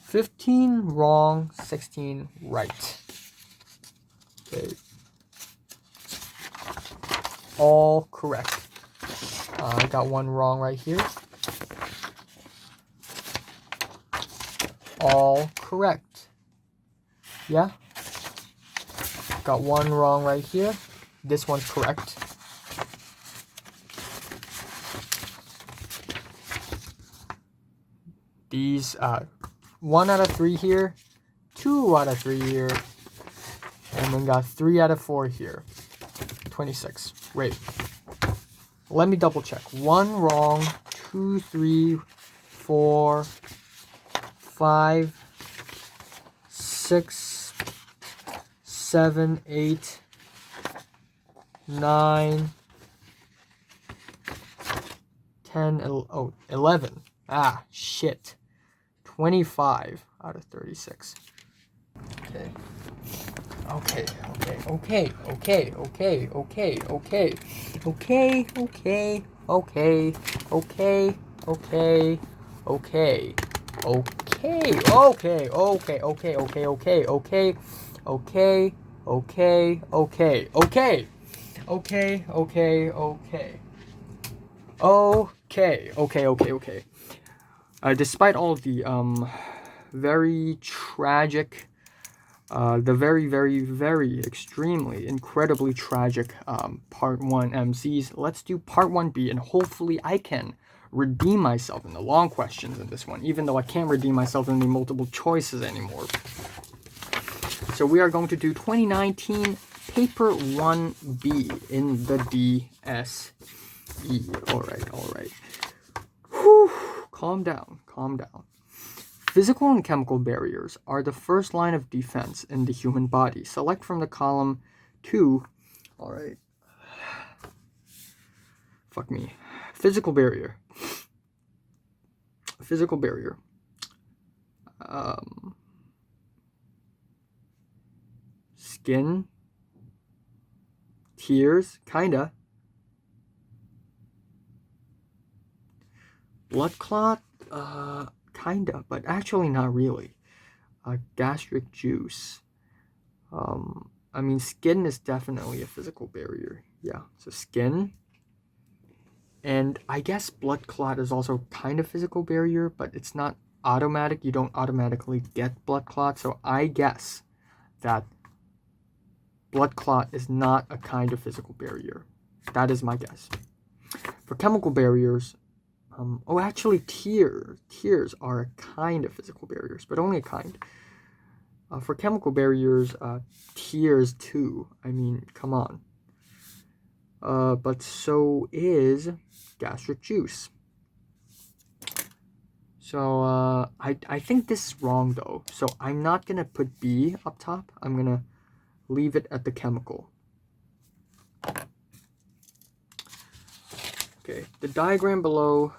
15, wrong. 16, right. Okay. All correct. I got 1 wrong right here. All correct. Yeah. Got 1 wrong right here. This one's correct. These 1 out of 3 here, 2 out of 3 here, And then got 3 out of 4 here. 26. Wait. Let me double check. 1 wrong. 2, 3, 4, 5, 6, 7, 8, 9, 10, 11. Ah, shit. 25 out of 36. Okay. Okay. Despite all of the very tragic, the very extremely incredibly tragic part 1 MCs, let's do part 1B, and hopefully I can redeem myself in the long questions in this one, even though I can't redeem myself in the multiple choices anymore. So we are going to do 2019 paper 1B in the DSE. All right. Whew. Calm down. Physical and chemical barriers are the first line of defense in the human body. Select from the column 2. All right. Fuck me. Physical barrier. Skin. Tears. Kinda. Blood clot. Kinda, but actually not really. Gastric juice. I mean, skin is definitely a physical barrier. Yeah, so skin. And I guess blood clot is also kind of physical barrier, but it's not automatic. You don't automatically get blood clot. So I guess that blood clot is not a kind of physical barrier. That is my guess. For chemical barriers, actually, tears are a kind of physical barriers, but only a kind. For chemical barriers, tears too. I mean, come on. But so is gastric juice. So, I think this is wrong though. So I'm not gonna put B up top. I'm gonna leave it at the chemical. Okay, the diagram below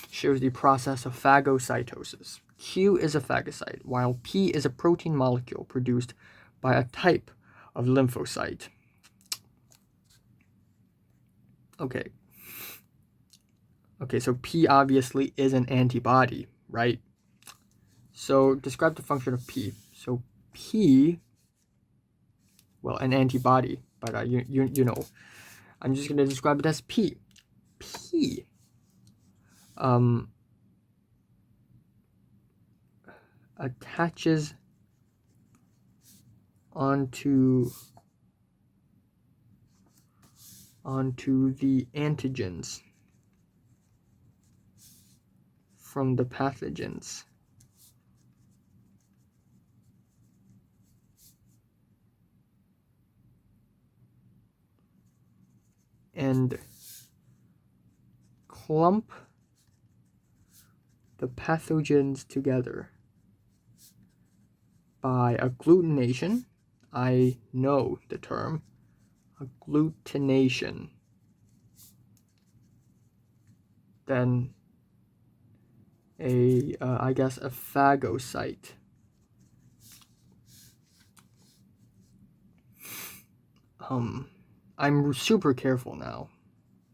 shows the process of phagocytosis. Q is a phagocyte, while P is a protein molecule produced by a type of lymphocyte. Okay, so P obviously is an antibody, right? So describe the function of P. So P, well, an antibody, but you know, I'm just going to describe it as P. P attaches onto the antigens from the pathogens. And clump the pathogens together by agglutination. I know the term, agglutination. Then I guess a phagocyte. I'm super careful now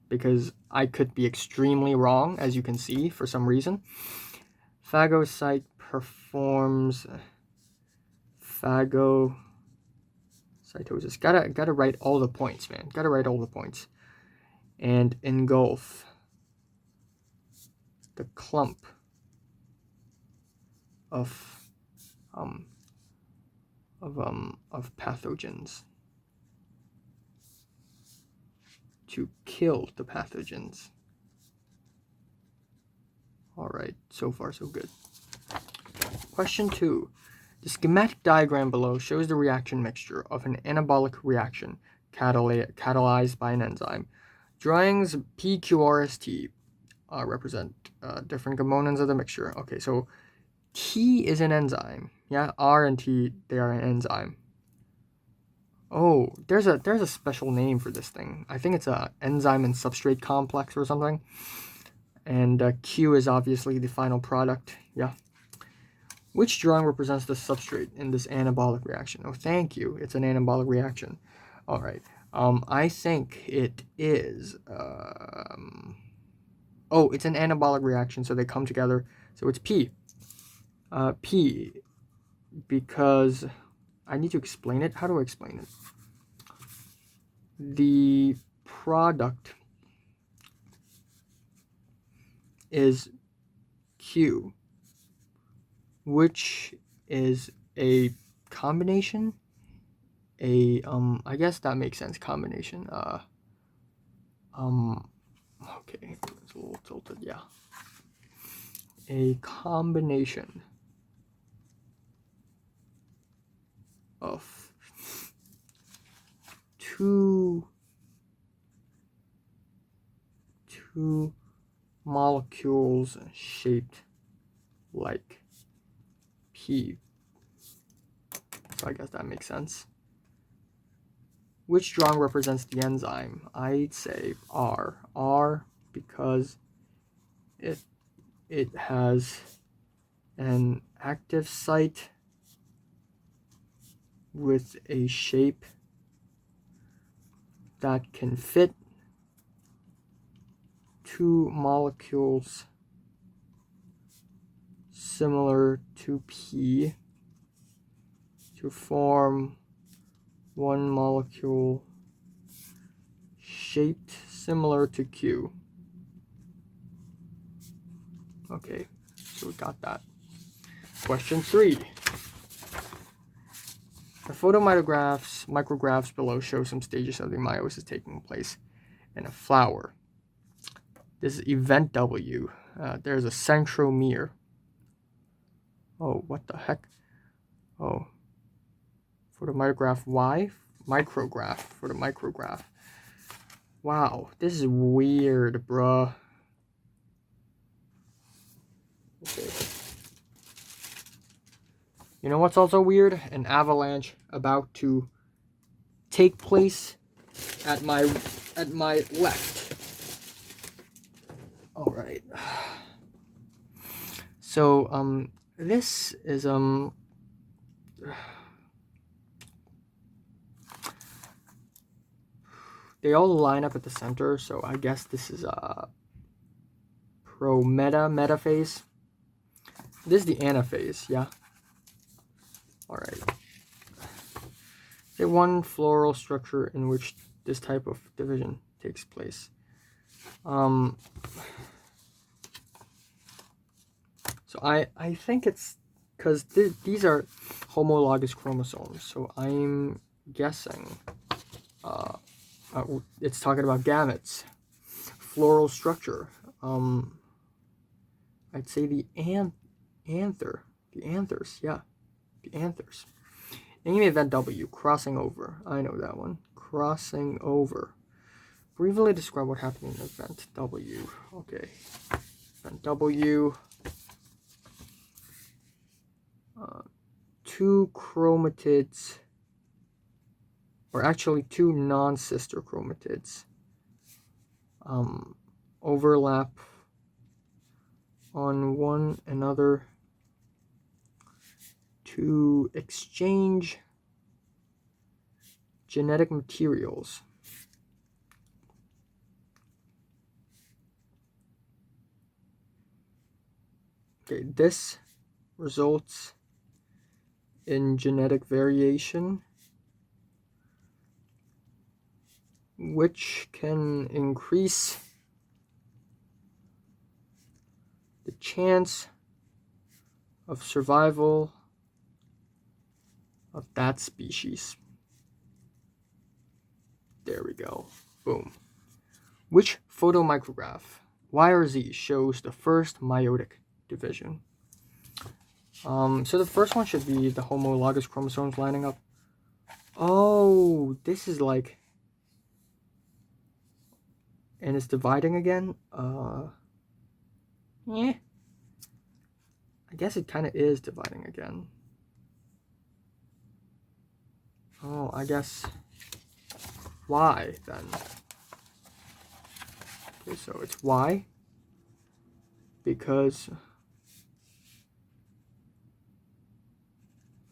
because I could be extremely wrong, as you can see, for some reason. Phagocyte performs phagocytosis. Gotta write all the points, man. Gotta write all the points. And engulf the clump of pathogens to kill the pathogens. All right, so far so good. Question 2. The schematic diagram below shows the reaction mixture of an anabolic reaction catalyzed by an enzyme. Drawings PQRST represent different components of the mixture. Okay, so T is an enzyme. Yeah, R and T, they are an enzyme. Oh, there's a special name for this thing. I think it's a enzyme and substrate complex or something. And Q is obviously the final product. Yeah. Which drawing represents the substrate in this anabolic reaction? Oh, thank you. It's an anabolic reaction. All right. I think it is. Oh, it's an anabolic reaction, so they come together. So it's P. P, because I need to explain it. How do I explain it? The product is Q, which is a combination. I guess that makes sense. Combination. Okay, it's a little tilted. Yeah. A combination of two molecules shaped like P. So I guess that makes sense. Which drawing represents the enzyme? I'd say R. R, because it has an active site with a shape that can fit two molecules similar to P to form one molecule shaped similar to Q. Okay, so we got that. Question 3. The micrographs below show some stages of the meiosis taking place in a flower. This is event W. There's a centromere. Oh, what the heck? Oh, for the micrograph Y? Micrograph, for the micrograph. Wow, this is weird, bruh. Okay. You know what's also weird? An avalanche about to take place at my left. All right. So this is they all line up at the center, so I guess this is a metaphase. This is the anaphase, yeah. All right. The one floral structure in which this type of division takes place. So I think it's because these are homologous chromosomes, so I'm guessing it's talking about gametes. Floral structure. I'd say the anthers, yeah. The anthers. Name event W, crossing over. I know that one. Crossing over. Briefly describe what happened in event W. Okay. Event W. Two chromatids, or actually two non-sister chromatids, overlap on one another to exchange genetic materials. Okay, this results in genetic variation, which can increase the chance of survival of that species. There we go. Boom. Which photomicrograph, Y or Z, shows the first meiotic division? So the first one should be the homologous chromosomes lining up. Oh, this is like... And it's dividing again? Yeah. I guess it kind of is dividing again. Oh, I guess... Y, then. Okay, so it's Y. Because...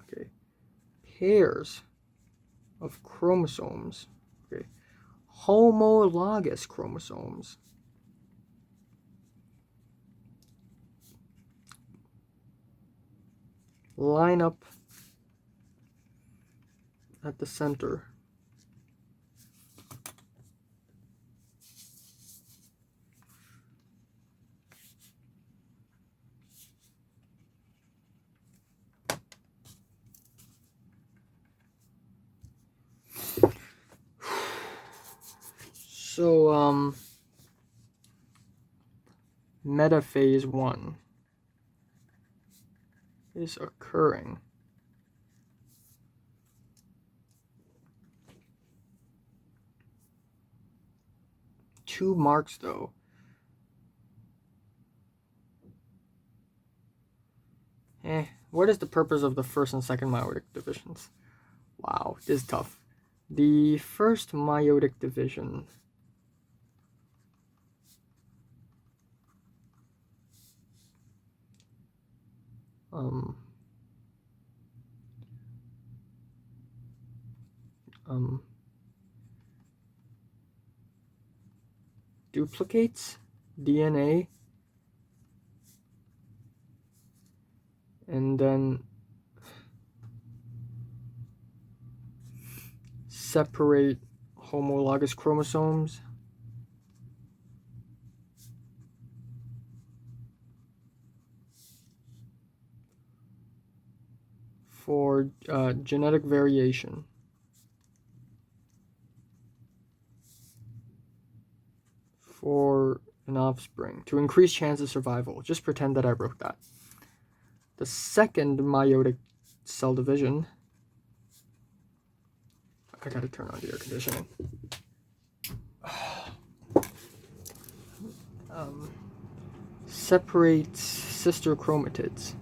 Okay. Pairs of chromosomes. Okay. Homologous chromosomes. Line up at the center. So, metaphase 1 is occurring. Two marks, though. What is the purpose of the first and second meiotic divisions? Wow, this is tough. The first meiotic division... duplicates DNA and then separate homologous chromosomes for genetic variation. For an offspring to increase chance of survival. Just pretend that I wrote that. The second meiotic cell division... I gotta turn on the air conditioning. Separates sister chromatids.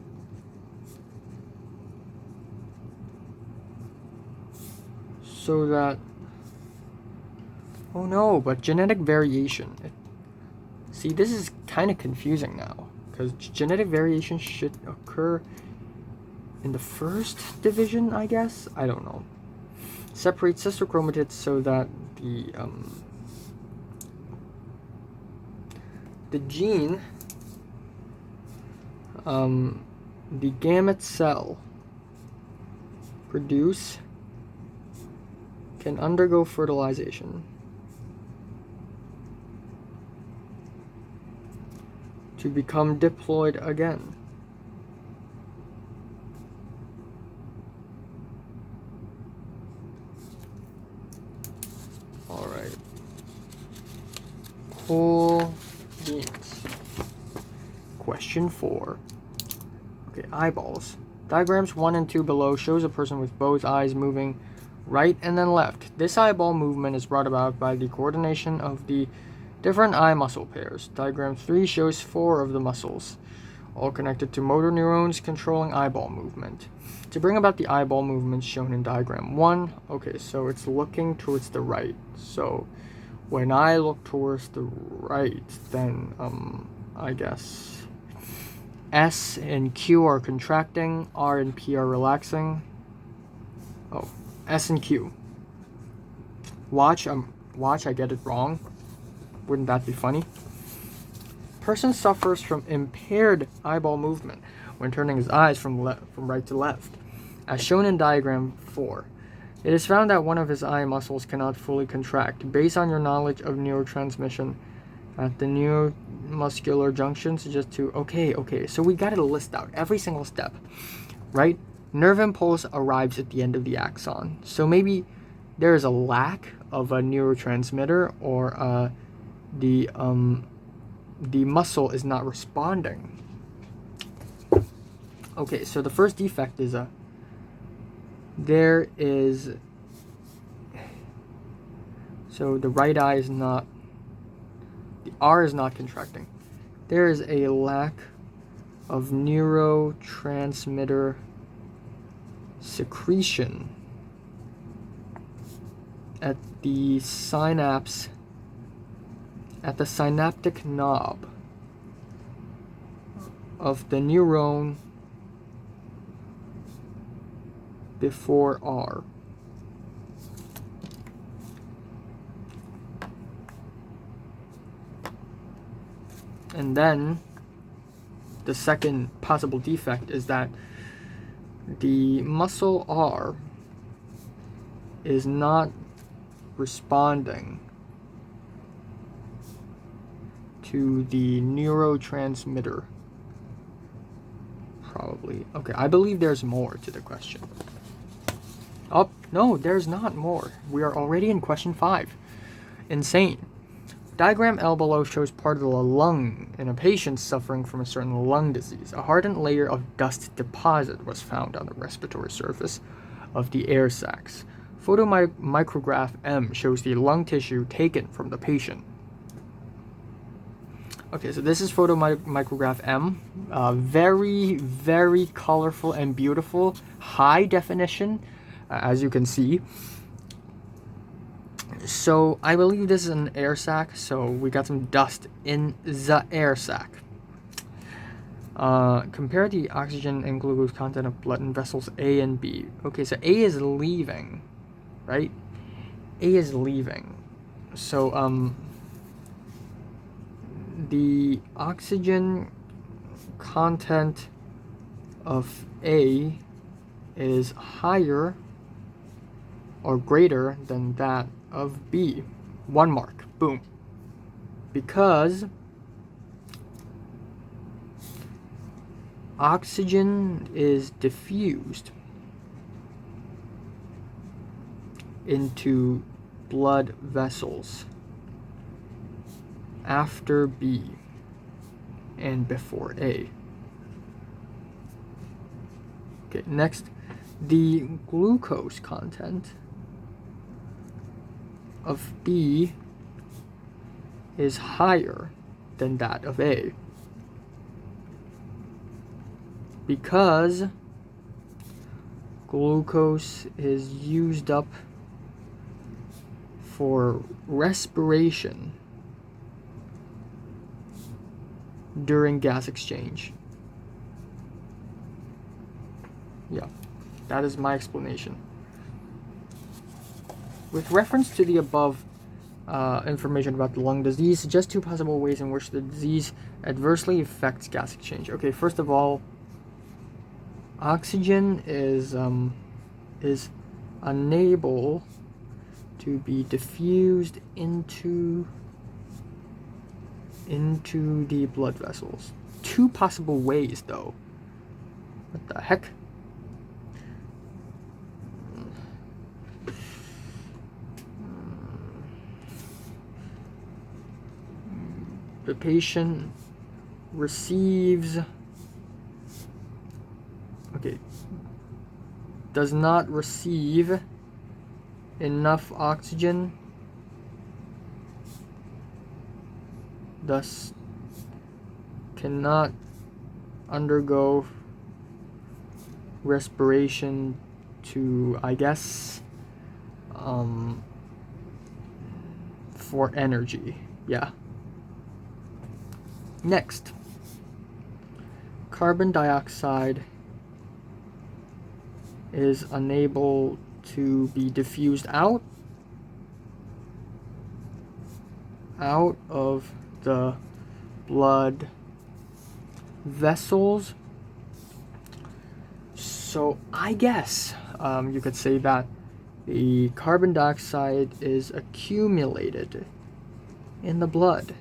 So that... Oh no, but genetic variation. See, this is kind of confusing now. Because genetic variation should occur in the first division, I guess? I don't know. Separate sister chromatids so that the gene, the gamete cell can undergo fertilization to become diploid again. Alright. Cool beans. Question 4. Okay, eyeballs. Diagrams 1 and 2 below shows a person with both eyes moving right and then left. This eyeball movement is brought about by the coordination of the different eye muscle pairs. Diagram 3 shows 4 of the muscles, all connected to motor neurons controlling eyeball movement. To bring about the eyeball movements shown in diagram 1, okay, so it's looking towards the right. So when I look towards the right, then I guess S and Q are contracting, R and P are relaxing. Oh, S and Q. Watch, I get it wrong. Wouldn't that be funny? Person suffers from impaired eyeball movement when turning his eyes from right to left, as shown in diagram 4. It is found that one of his eye muscles cannot fully contract. Based on your knowledge of neurotransmission at the neuromuscular junctions, just to... Okay, so we gotta list out every single step, right? Nerve impulse arrives at the end of the axon. So maybe there is a lack of a neurotransmitter, or the muscle is not responding. Okay, so the first defect is there is, so the right eye is not, the R is not contracting. There is a lack of neurotransmitter secretion at the synapse, at the synaptic knob of the neuron before R. And then the second possible defect is that the muscle R is not responding to the neurotransmitter. Probably. Okay, I believe there's more to the question. Oh, no, there's not more. We are already in question 5. Insane. Diagram L below shows part of the lung in a patient suffering from a certain lung disease. A hardened layer of dust deposit was found on the respiratory surface of the air sacs. Photomicrograph M shows the lung tissue taken from the patient. Okay, so this is photomicrograph M. Very, very colorful and beautiful. High definition, as you can see. So I believe this is an air sac, so we got some dust in the air sac. Compare the oxygen and glucose content of blood in vessels A and B. Okay, so A is leaving, right? A is leaving. So the oxygen content of A is higher or greater than that of B. 1 mark. Boom. Because oxygen is diffused into blood vessels after B and before A. Okay, next, the glucose content of B is higher than that of A because glucose is used up for respiration during gas exchange. Yeah, that is my explanation. With reference to the above information about the lung disease, suggest 2 possible ways in which the disease adversely affects gas exchange. Okay, first of all, oxygen is unable to be diffused into the blood vessels. 2 possible ways, though. What the heck? The patient receives, does not receive enough oxygen, thus cannot undergo respiration to, I guess, for energy. Yeah. Next, carbon dioxide is unable to be diffused out of the blood vessels. So I guess you could say that the carbon dioxide is accumulated in the blood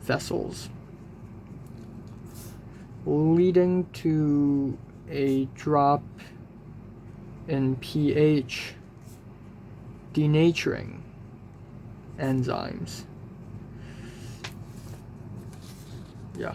vessels, leading to a drop in pH, denaturing enzymes. Yeah.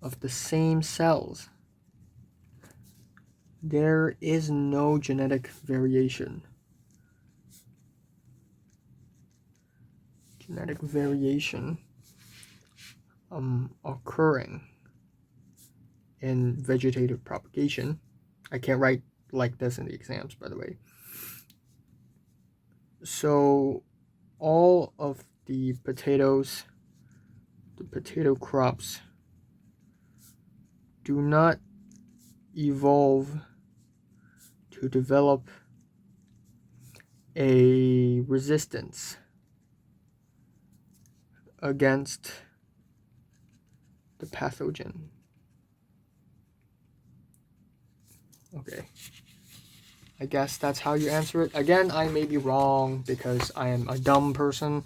of the same cells. There is no genetic variation. Genetic variation occurring in vegetative propagation. I can't write like this in the exams, by the way. So all of the potatoes, the potato crops, do not evolve to develop a resistance against the pathogen. Okay, I guess that's how you answer it. Again, I may be wrong because I am a dumb person.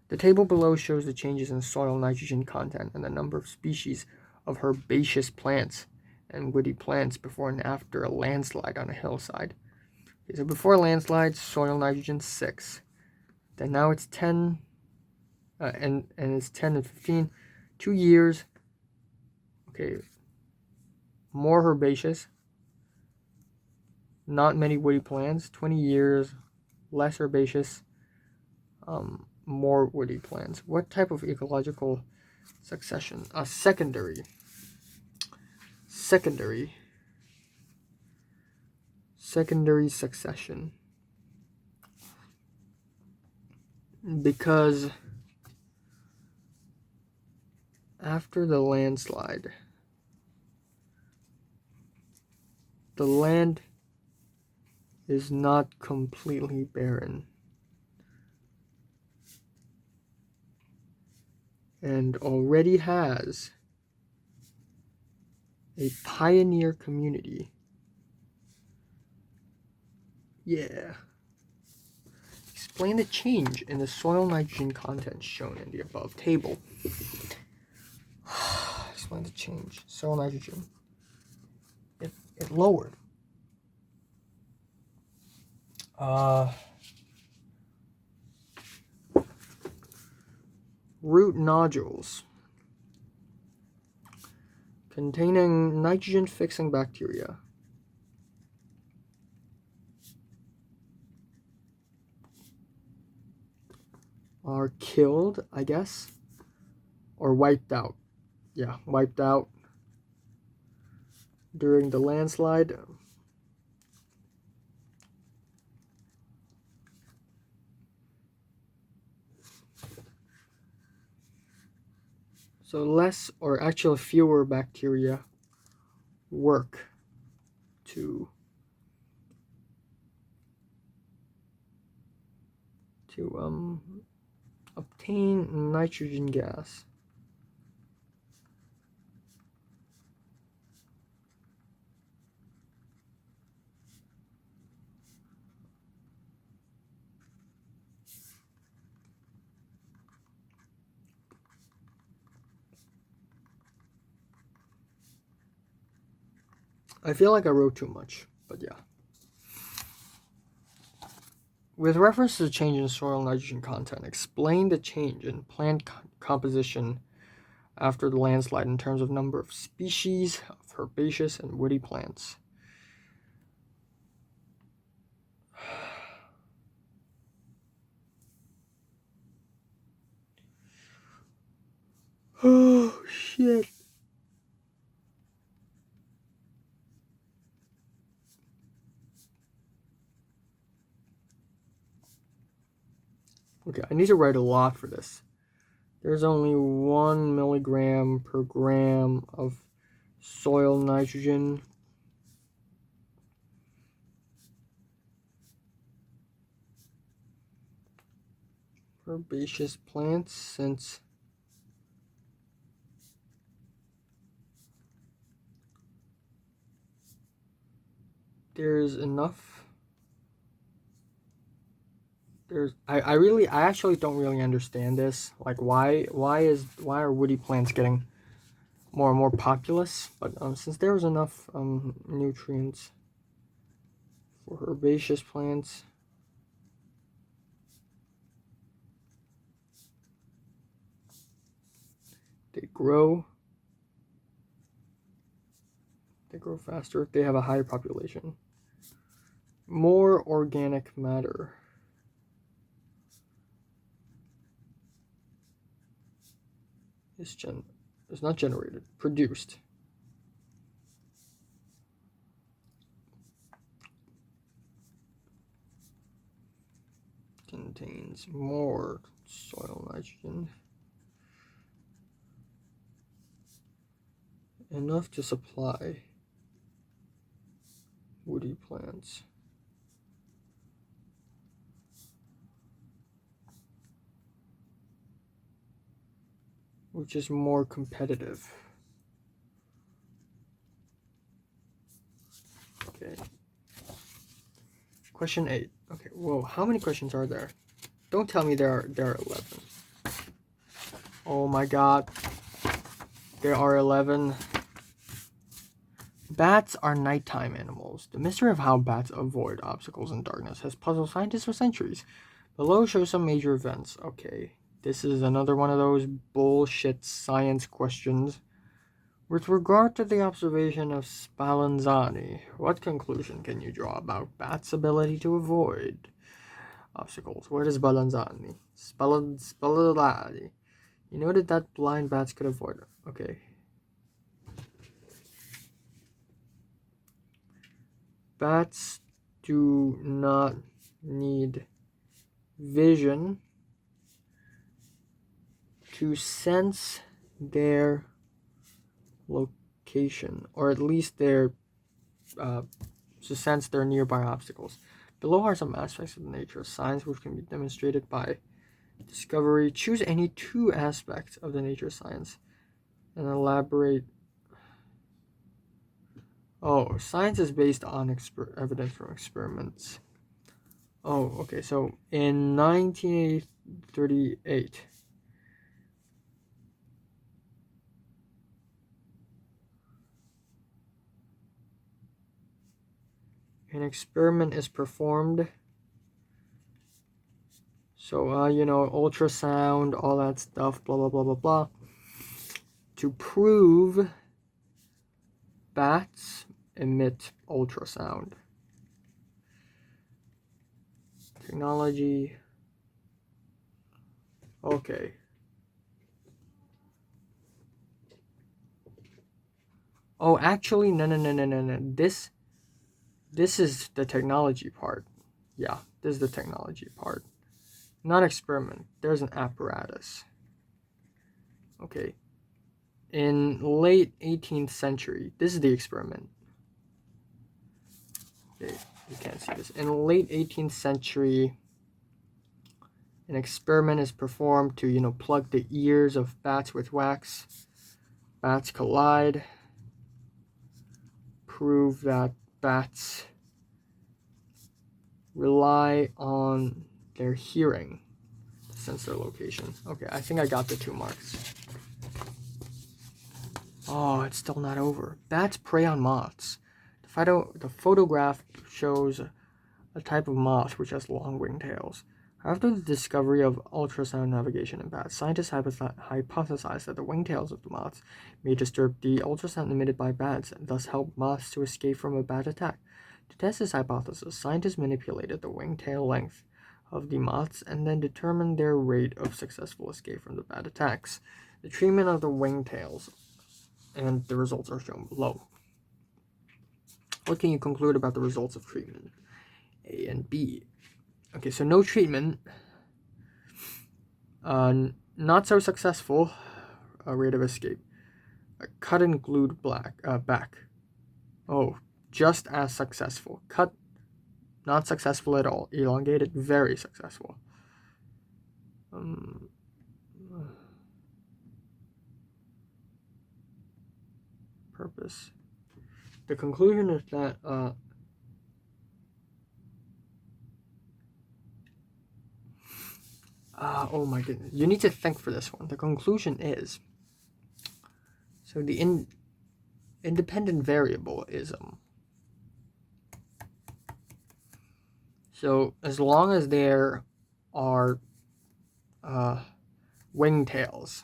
The table below shows the changes in soil nitrogen content and the number of species of herbaceous plants and woody plants before and after a landslide on a hillside. Okay, so before a landslide, soil nitrogen 6. Then now it's 10, and it's 10 and 15. 2 years. Okay, more herbaceous. Not many woody plants. 20 years, less herbaceous. More woody plants. What type of ecological succession? Secondary succession. Because after the landslide, the land is not completely barren and already has a pioneer community. Yeah. Explain the change in the soil nitrogen content shown in the above table. Explain the change. Soil nitrogen. It lowered. Root nodules containing nitrogen-fixing bacteria are killed, I guess, or wiped out. Yeah, wiped out during the landslide. So less, or actually fewer, bacteria work to obtain nitrogen gas. I feel like I wrote too much, but yeah. With reference to the change in soil nitrogen content, explain the change in plant composition after the landslide in terms of number of species of herbaceous and woody plants. Oh, shit. Okay, I need to write a lot for this. There's only 1 milligram per gram of soil nitrogen. Herbaceous plants, since there's enough. I actually don't really understand this. Like, why are woody plants getting more and more populous? But since there was enough nutrients for herbaceous plants, they grow They grow faster if they have a higher population. More organic matter. It's not generated, produced. Contains more soil nitrogen. Enough to supply woody plants. Which is more competitive. Okay. Question 8. Okay, whoa, how many questions are there? Don't tell me there are 11. Oh my god. There are 11. Bats are nighttime animals. The mystery of how bats avoid obstacles in darkness has puzzled scientists for centuries. Below shows some major events. Okay, this is another one of those bullshit science questions. With regard to the observation of Spallanzani, what conclusion can you draw about bats' ability to avoid obstacles? Where does Spallanzani? Spallanzani. You noted that blind bats could avoid it. Okay. Bats do not need vision to sense their location, or at least to sense their nearby obstacles. Below are some aspects of the nature of science which can be demonstrated by discovery. Choose any 2 aspects of the nature of science and elaborate. Oh, science is based on evidence from experiments. Oh, okay, so in 1938, an experiment is performed. So, ultrasound, all that stuff, blah, blah, blah, blah, blah, to prove bats emit ultrasound. Technology. Okay. Oh, actually, no. This is the technology part. Yeah, this is the technology part. Not experiment. There's an apparatus. Okay. In late 18th century, this is the experiment. Okay, you can't see this. In late 18th century, an experiment is performed to, plug the ears of bats with wax. Bats collide. Prove that bats rely on their hearing to sense their location. Okay, I think I got the 2 marks. Oh, it's still not over. Bats prey on moths. The photograph shows a type of moth which has long wingtails. After the discovery of ultrasound navigation in bats, scientists hypothesized that the wingtails of the moths may disturb the ultrasound emitted by bats and thus help moths to escape from a bat attack. To test this hypothesis, scientists manipulated the wingtail length of the moths and then determined their rate of successful escape from the bat attacks. The treatment of the wingtails and the results are shown below. What can you conclude about the results of treatment? A and B. Okay, so no treatment. Not so successful. Rate of escape. Cut and glued back. Oh, just as successful. Cut, not successful at all. Elongated, very successful. Purpose. The conclusion is that oh my goodness, you need to think for this one. The conclusion is, so the independent variableism. So as long as there are wingtails,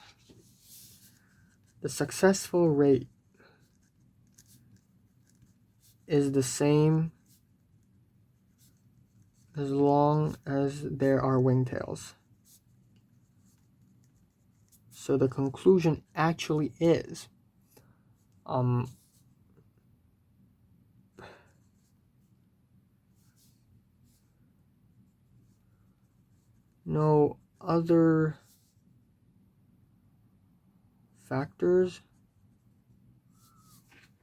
the successful rate is the same as long as there are wingtails. So the conclusion actually is no other factors,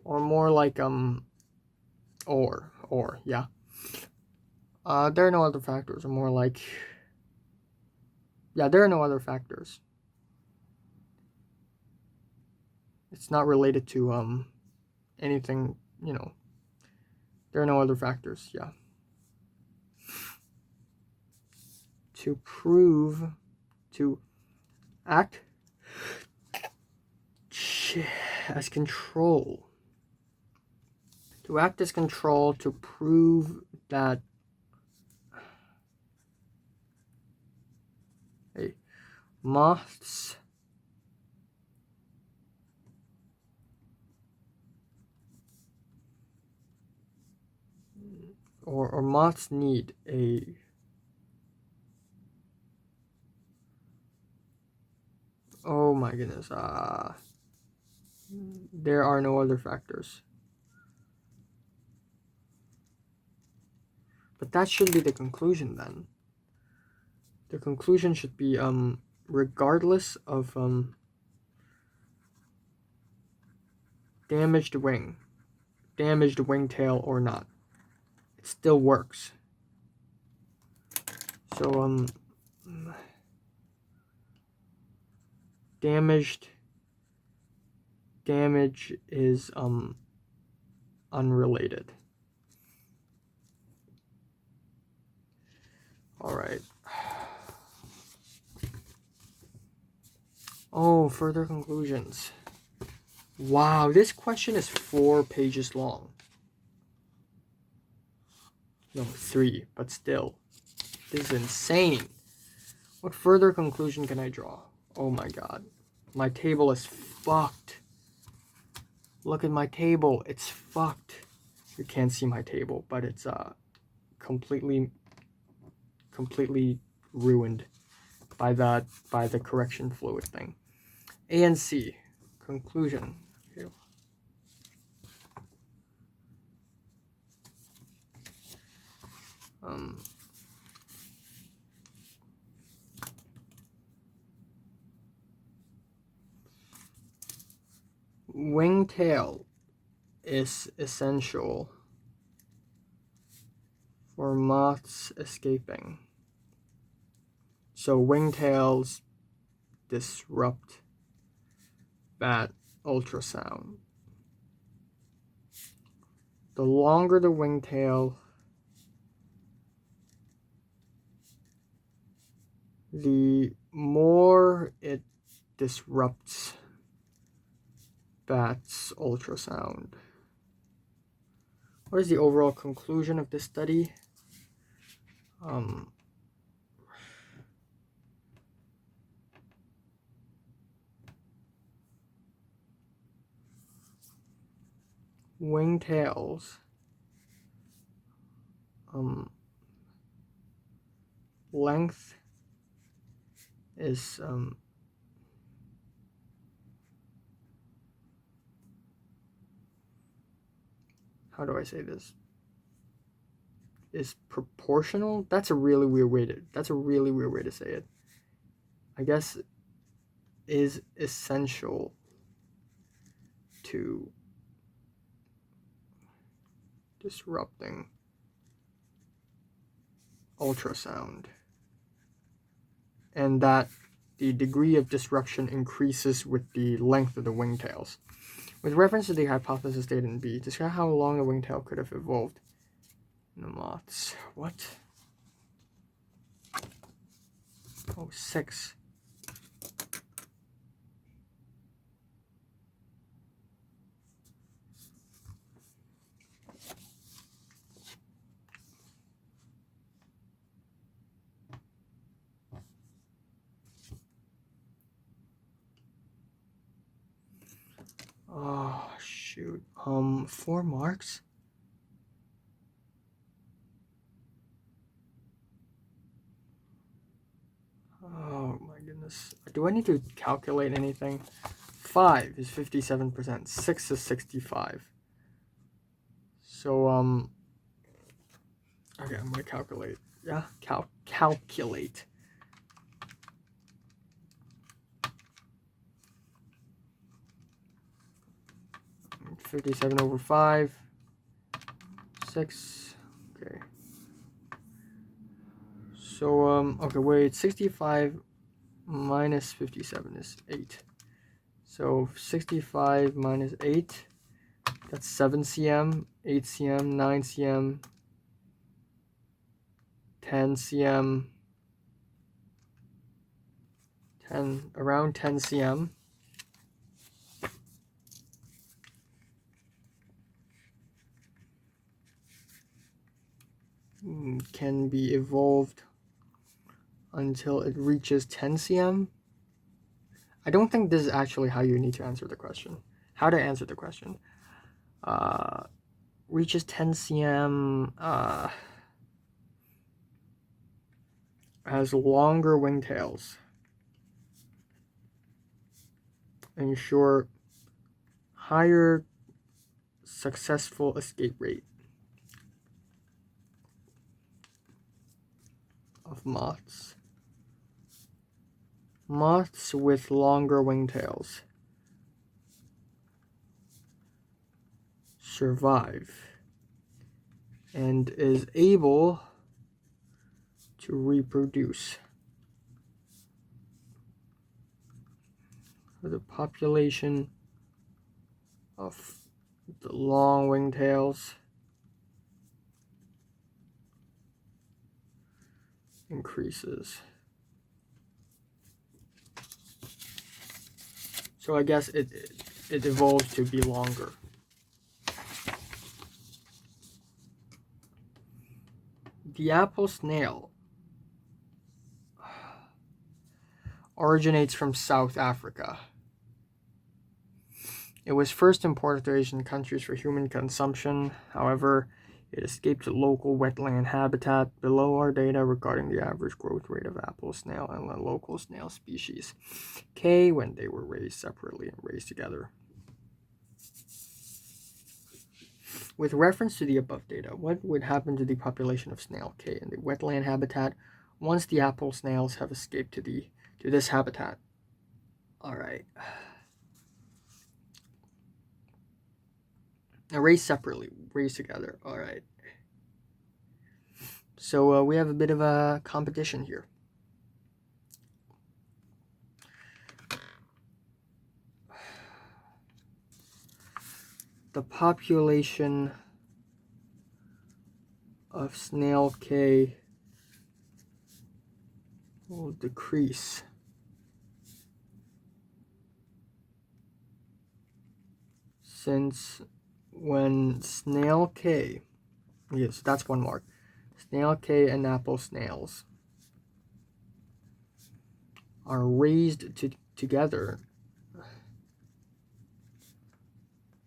or more like or yeah. There are no other factors, or more like, yeah, there are no other factors. It's not related to anything, you know. There are no other factors, yeah. To act as control. To act as control to prove that moths or moths need a oh my goodness, there are no other factors. But that should be the conclusion then. The conclusion should be regardless of damaged wingtail or not, it still works. So damage is unrelated. All right. Oh, further conclusions. Wow, this question is 4 pages long. No, 3, but still. This is insane. What further conclusion can I draw? Oh my god. My table is fucked. Look at my table. It's fucked. You can't see my table, but it's completely ruined by the correction fluid thing. A and C. Conclusion. Okay. Wingtail is essential for moths escaping. So wingtails disrupt that ultrasound. The longer the wingtail, the more it disrupts bats' ultrasound. What is the overall conclusion of this study? Wingtails length is how do I say this? Is proportional? That's a really weird way to say it. I guess is essential to disrupting ultrasound, and that the degree of disruption increases with the length of the wingtails. With reference to the hypothesis stated in B, describe how long the wingtail could have evolved in the moths. What? Oh, 6. Oh, shoot. 4 marks? this. Do I need to calculate anything? 5 is 57%. 6 is 65. So, okay, I'm gonna calculate. Yeah, calculate. 57 over 5. 6. Okay. So, okay, wait, 65 minus 57 is 8. So, 65 minus 8, that's 7 cm, 8 cm, 9 cm, 10 cm, around 10 cm. Can be evolved until it reaches 10 cm. I don't think this is actually how you need to answer the question. How to answer the question. Reaches 10 cm, has longer wingtails. Ensure higher successful escape rate of moths. Moths with longer wingtails survive and is able to reproduce. The population of the long wingtails increases. So I guess it evolves to be longer. The apple snail originates from South Africa. It was first imported to Asian countries for human consumption. However, it escaped local wetland habitat. Below are data regarding the average growth rate of apple snail and the local snail species. K, when they were raised separately and raised together. With reference to the above data, what would happen to the population of snail K in the wetland habitat once the apple snails have escaped to this habitat? All right. Now, raised separately, raised together. All right. So we have a bit of a competition here. The population of snail K will decrease since when snail K, yes, that's one mark, snail K and apple snails are raised together,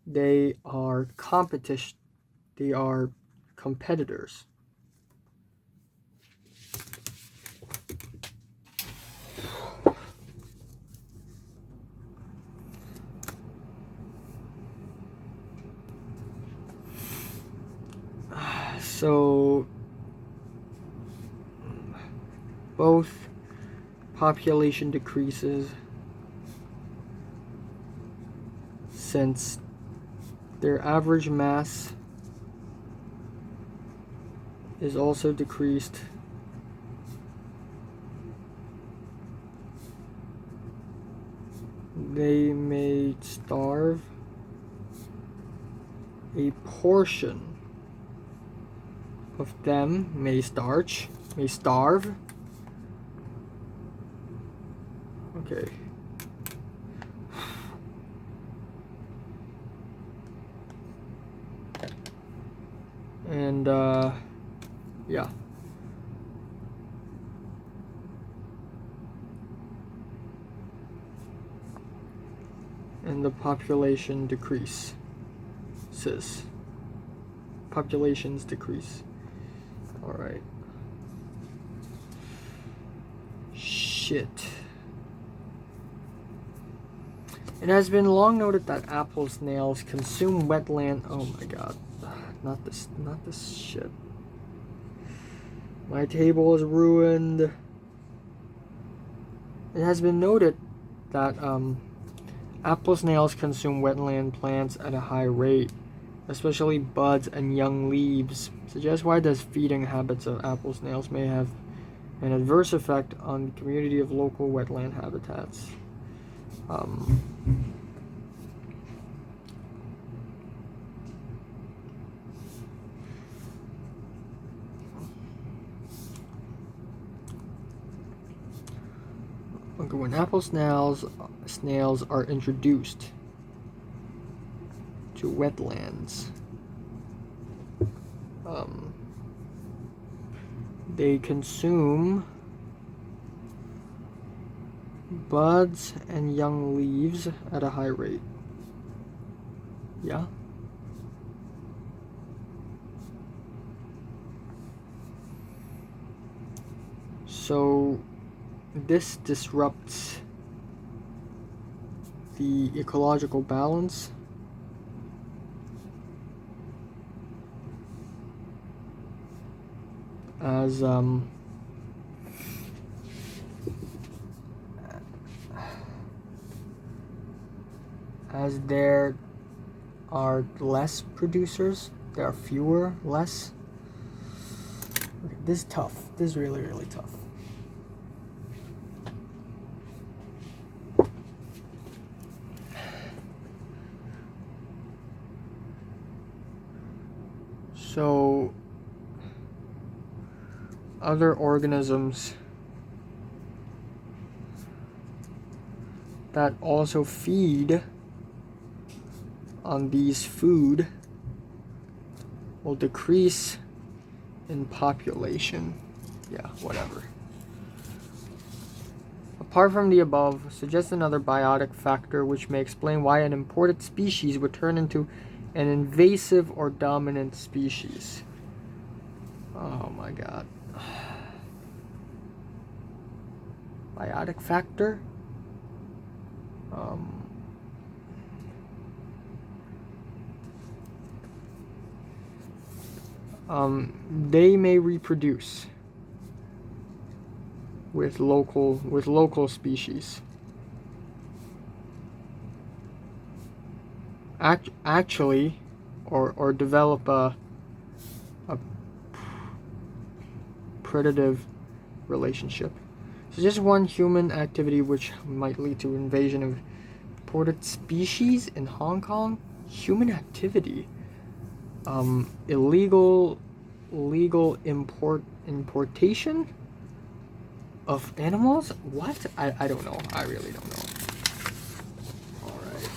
they are competitors. So both population decreases since their average mass is also decreased. They may starve. A portion of them may starve. Okay. And yeah. And the population decreases. Populations decrease. All right. Shit. It has been long noted that apple snails consume wetland. Oh my god. Not this shit. My table is ruined. It has been noted that apple snails consume wetland plants at a high rate, especially buds and young leaves. Suggests why the feeding habits of apple snails may have an adverse effect on the community of local wetland habitats. Okay, when apple snails are introduced to wetlands, they consume buds and young leaves at a high rate. Yeah. So this disrupts the ecological balance as there are less producers, there are fewer, less. Okay, this is tough. This is really, really tough. So, other organisms that also feed on these food will decrease in population. Yeah, whatever. Apart from the above, suggests another biotic factor which may explain why an imported species would turn into an invasive or dominant species. Oh my god. Biotic factor? They may reproduce with local species. Actually, or develop a predative relationship. So just one human activity which might lead to invasion of imported species in Hong Kong. Human activity. Illegal importation of animals? What? I don't know. I really don't know. Alright.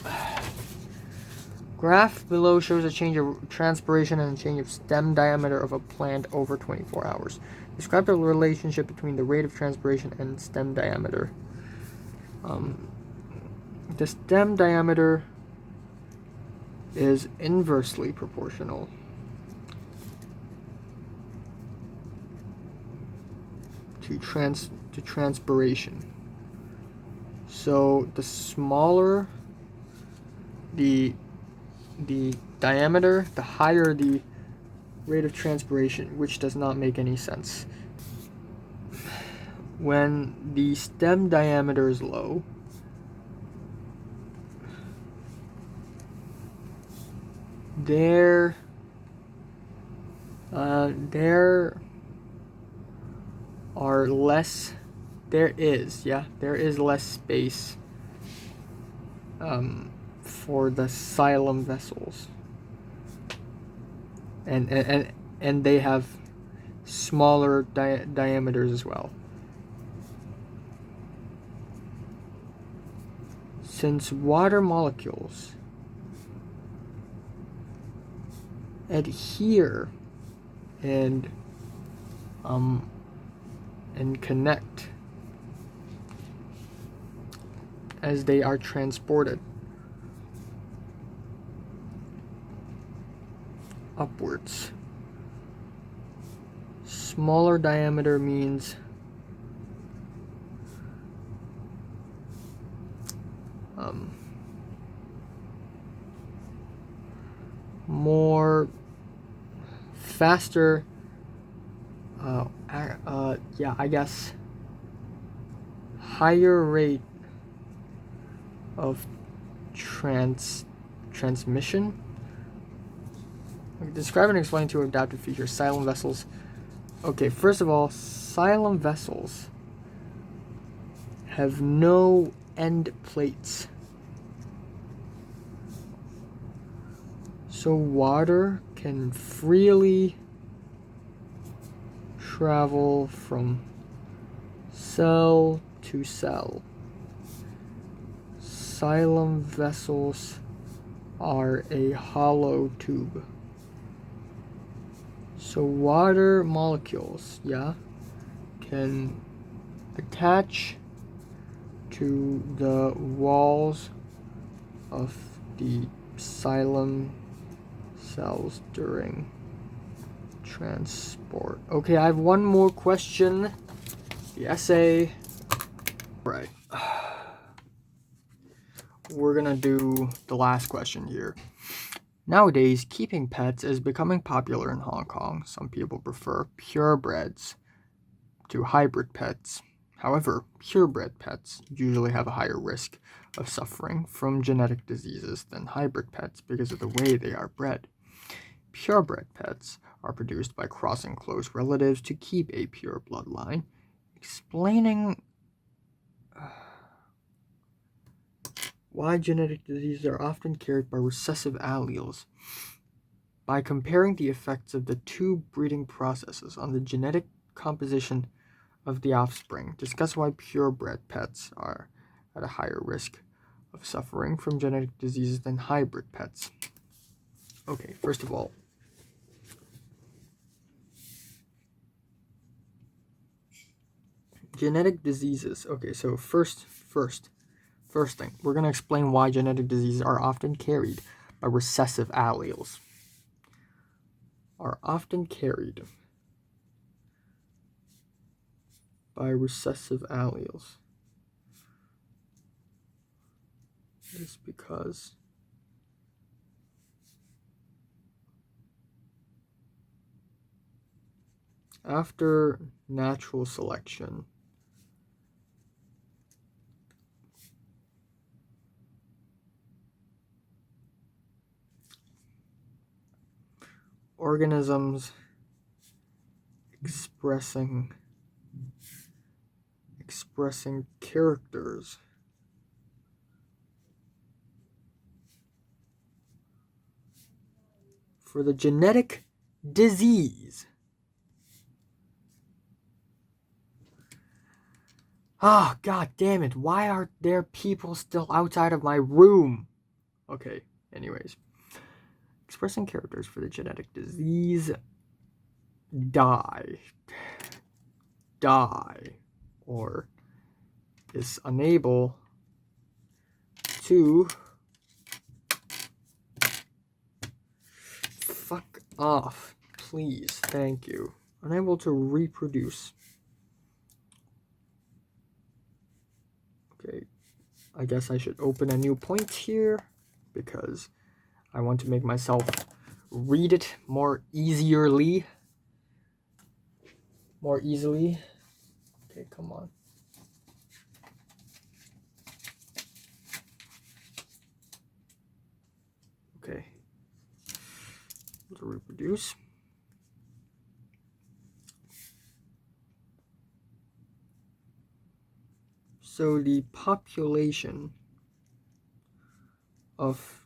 Graph below shows a change of transpiration and a change of stem diameter of a plant over 24 hours. Describe the relationship between the rate of transpiration and stem diameter. The stem diameter is inversely proportional to transpiration. So the smaller the diameter, the higher the rate of transpiration, which does not make any sense. When the stem diameter is low, there is less space for the xylem vessels, and they have smaller diameters as well. Since water molecules adhere and connect as they are transported upwards. Smaller diameter means more faster, yeah, I guess higher rate of transmission. Describe and explain two adaptive features. Xylem vessels. Okay, first of all, xylem vessels have no end plates. So water can freely travel from cell to cell. Xylem vessels are a hollow tube. So water molecules, yeah, can attach to the walls of the xylem cells during transport. Okay, I have one more question. The essay. Right. We're gonna do the last question here. Nowadays, keeping pets is becoming popular in Hong Kong. Some people prefer purebreds to hybrid pets. However, purebred pets usually have a higher risk of suffering from genetic diseases than hybrid pets because of the way they are bred. Purebred pets are produced by crossing close relatives to keep a pure bloodline, explaining why genetic diseases are often carried by recessive alleles. By comparing the effects of the two breeding processes on the genetic composition of the offspring, discuss why purebred pets are at a higher risk of suffering from genetic diseases than hybrid pets. Okay, first of all, genetic diseases. Okay, so first thing, we're going to explain why genetic diseases are often carried by recessive alleles. It's because after natural selection, organisms expressing characters for the genetic disease. Oh, god damn it. Why are there people still outside of my room? Okay, anyways. Expressing characters for the genetic disease die, or is unable to fuck off, please, thank you. Unable to reproduce. Okay, I guess I should open a new point here because I want to make myself read it more easily. Okay, come on. Okay. To reproduce. So the population of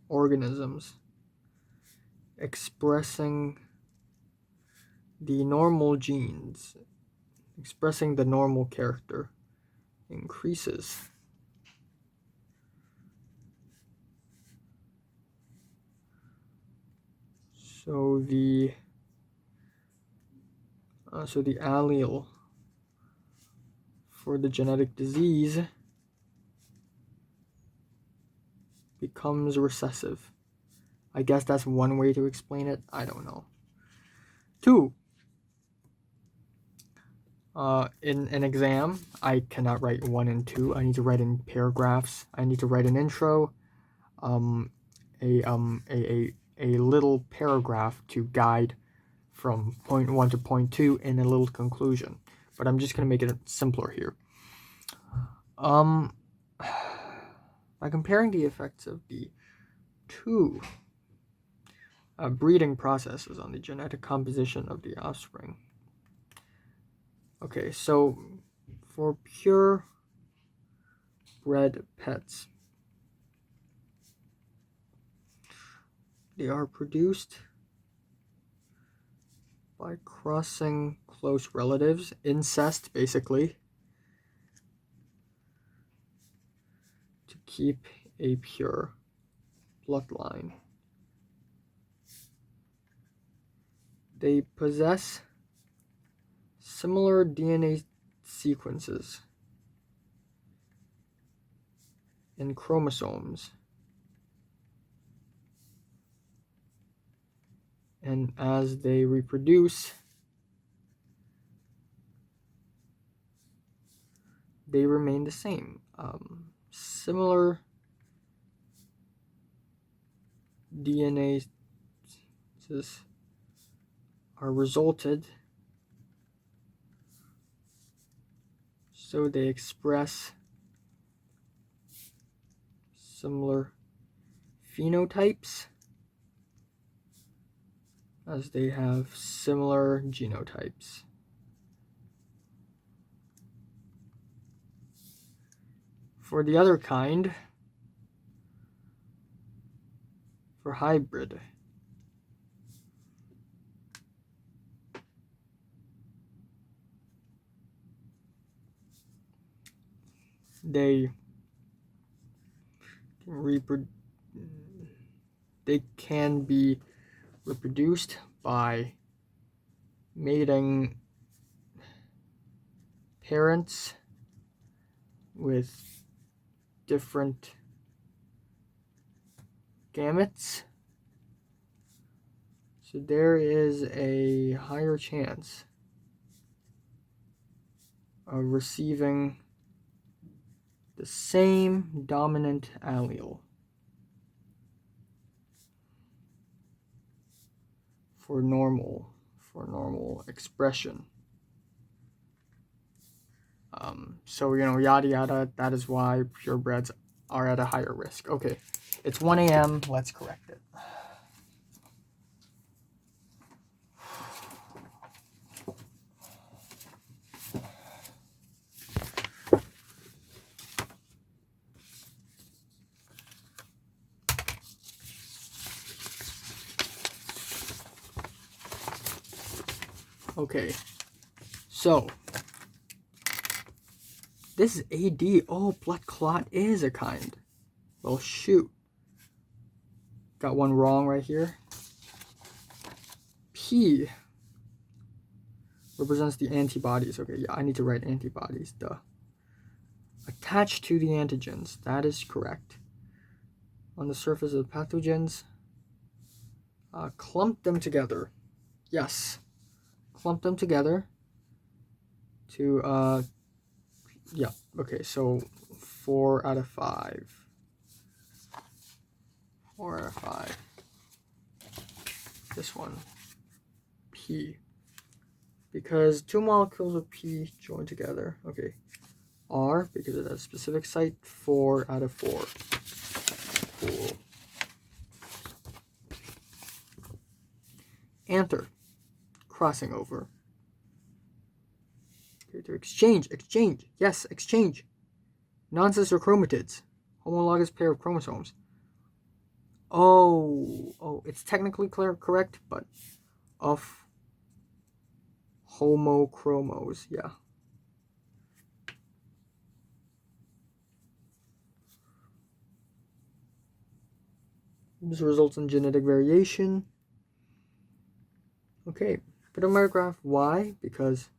organisms expressing the normal genes, expressing the normal character, increases. So the allele for the genetic disease becomes recessive. I guess that's one way to explain it. I don't know. 2. In an exam, I cannot write 1 and 2. I need to write in paragraphs. I need to write an intro, a little paragraph to guide from point 1 to point 2 in a little conclusion. But I'm just going to make it simpler here. By comparing the effects of the two breeding processes on the genetic composition of the offspring. Okay, so for pure bred pets, they are produced by crossing close relatives, incest basically, to keep a pure bloodline. They possess similar DNA sequences in chromosomes, and as they reproduce, they remain the same. Similar DNA are resulted, so they express similar phenotypes as they have similar genotypes. For the other kind, for hybrid, they can be reproduced by mating parents with different gametes. So there is a higher chance of receiving the same dominant allele for normal expression. So, yada yada, that is why purebreds are at a higher risk. Okay, it's 1 a.m., let's correct it. Okay, so this is AD. Oh, blood clot is a kind. Well, shoot. Got one wrong right here. P represents the antibodies. Okay, yeah, I need to write antibodies. Duh. Attached to the antigens. That is correct. On the surface of the pathogens. Clump them together. Yes. Clump them together to yeah, okay, so 4 out of 5. 4 out of 5. This one, P. Because 2 molecules of P join together. Okay. R, because it has a specific site, 4 out of 4. Cool. Anther, crossing over. To exchange, yes, exchange. Non-sister chromatids, homologous pair of chromosomes. Oh, it's technically correct, but of homochromos, yeah. This results in genetic variation. Okay, put a monograph. Why? Because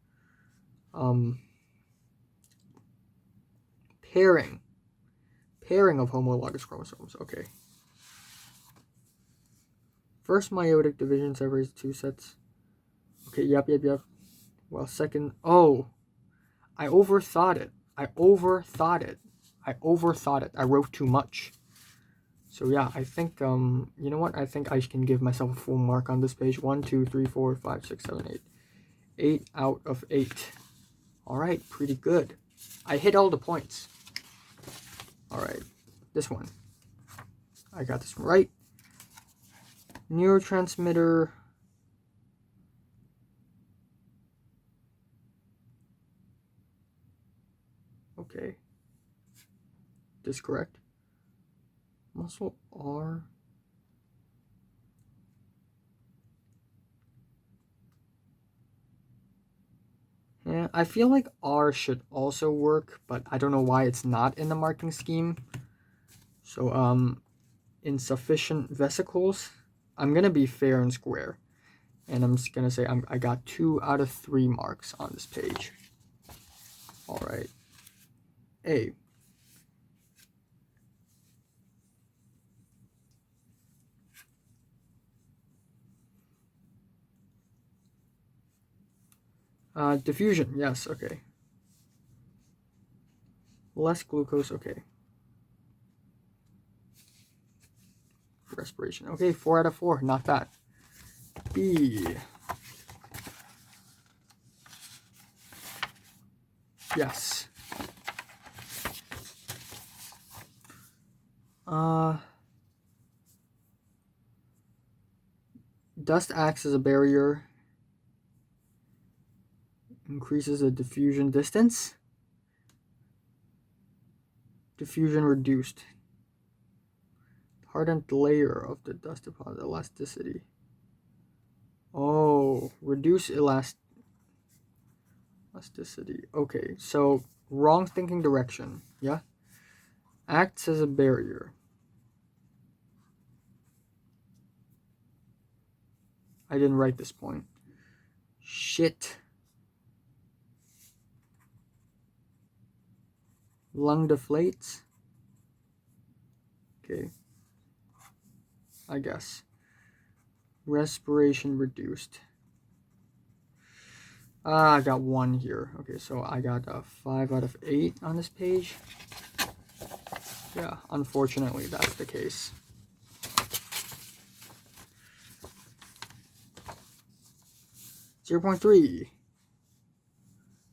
pairing of homologous chromosomes. Okay. First meiotic division separates 2 sets. Okay, yep. Well, second, I overthought it. I wrote too much. So yeah, I think you know what? I think I can give myself a full mark on this page. 1, 2, 3, 4, 5, 6, 7, 8. 8 out of 8. All right, pretty good. I hit all the points. All right, this one. I got this one right. Neurotransmitter. Okay. This is correct. Muscle R. Yeah, I feel like R should also work, but I don't know why it's not in the marking scheme. So, insufficient vesicles. I'm gonna be fair and square, and I'm just gonna say I got 2 out of 3 marks on this page. All right. A. Diffusion, yes, okay. Less glucose, okay. Respiration, okay, 4 out of 4, not bad. B. Yes. Dust acts as a barrier. Increases the diffusion distance. Diffusion reduced. Hardened layer of the dust deposit. Elasticity. Oh, reduce elasticity. Okay, so wrong thinking direction. Yeah. Acts as a barrier. I didn't write this point. Shit. Lung deflates. Okay. I guess. Respiration reduced. I got 1 here. Okay, so I got 5 out of 8 on this page. Yeah, unfortunately, that's the case. .3.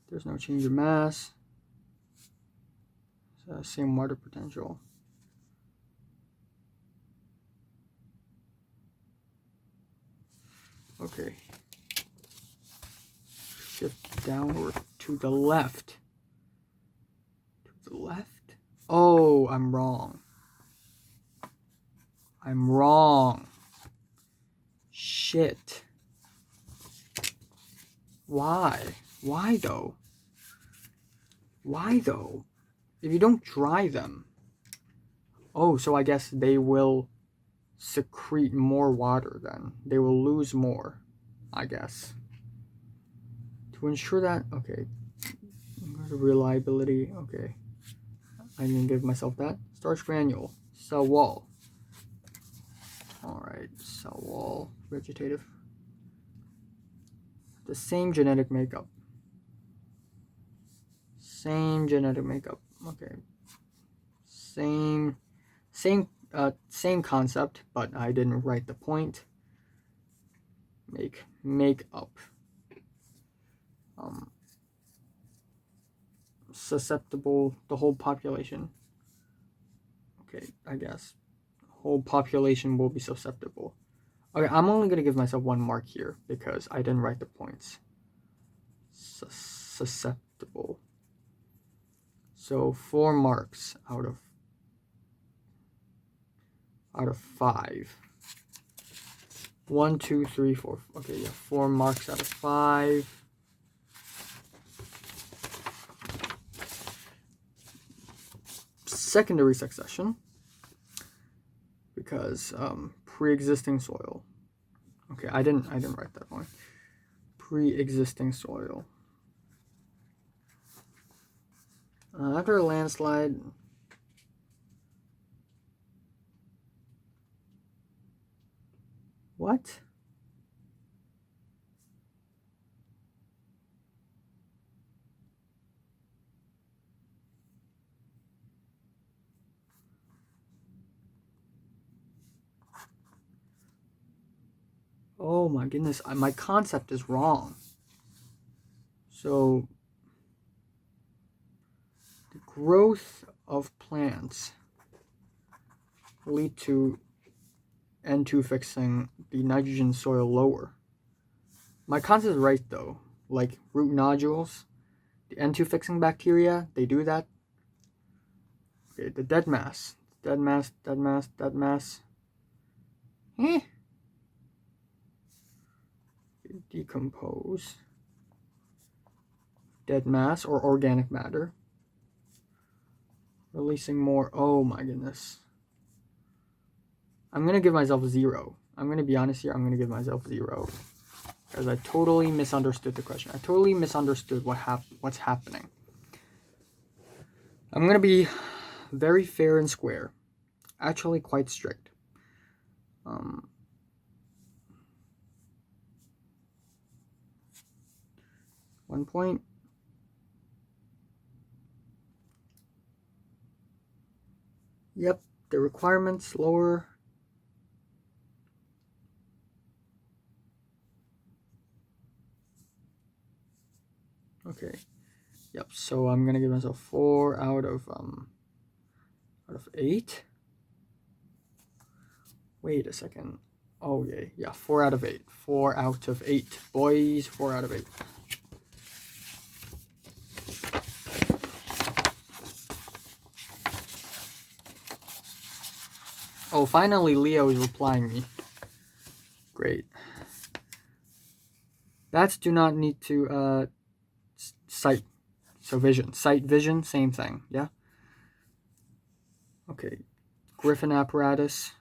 There's no change of mass. Same water potential. Okay. Shift downward to the left. To the left? Oh, I'm wrong. I'm wrong. Shit. Why? Why though? Why though? If you don't dry them. Oh, so I guess they will secrete more water then. They will lose more, I guess. To ensure that, okay. Reliability, okay. I didn't give myself that. Starch granule, cell wall. Alright, cell wall, vegetative. The same genetic makeup. Same genetic makeup. Okay. Same concept, but I didn't write the point. Make up. Susceptible, the whole population. Okay, I guess. Whole population will be susceptible. Okay, I'm only going to give myself 1 mark here because I didn't write the points. Susceptible. So 4 marks out of 5. 1, 2, 3, 4. Okay, yeah, 4 marks out of 5. Secondary succession, because pre-existing soil. Okay, I didn't write that one. Pre-existing soil. After a landslide. What? Oh my goodness, my concept is wrong. So, the growth of plants lead to N2 fixing the nitrogen soil lower. My concept is right though. Like root nodules, the N2 fixing bacteria, they do that. Okay, the dead mass. Dead mass. Decompose. Dead mass or organic matter. Releasing more. Oh my goodness. I'm going to give myself 0. I'm going to be honest here. I'm going to give myself 0. Because I totally misunderstood the question. I totally misunderstood what's happening. I'm going to be very fair and square. Actually quite strict. 1 point. Yep, the requirements lower. Okay. Yep, so I'm gonna give myself 4 out of 8. Wait a second. Oh yeah, 4 out of 8. 4 out of 8. Boys, 4 out of 8. Oh, finally Leo is replying me. Great. Bats do not need to sight. So vision. Sight, vision, same thing. Yeah? Okay. Griffin apparatus.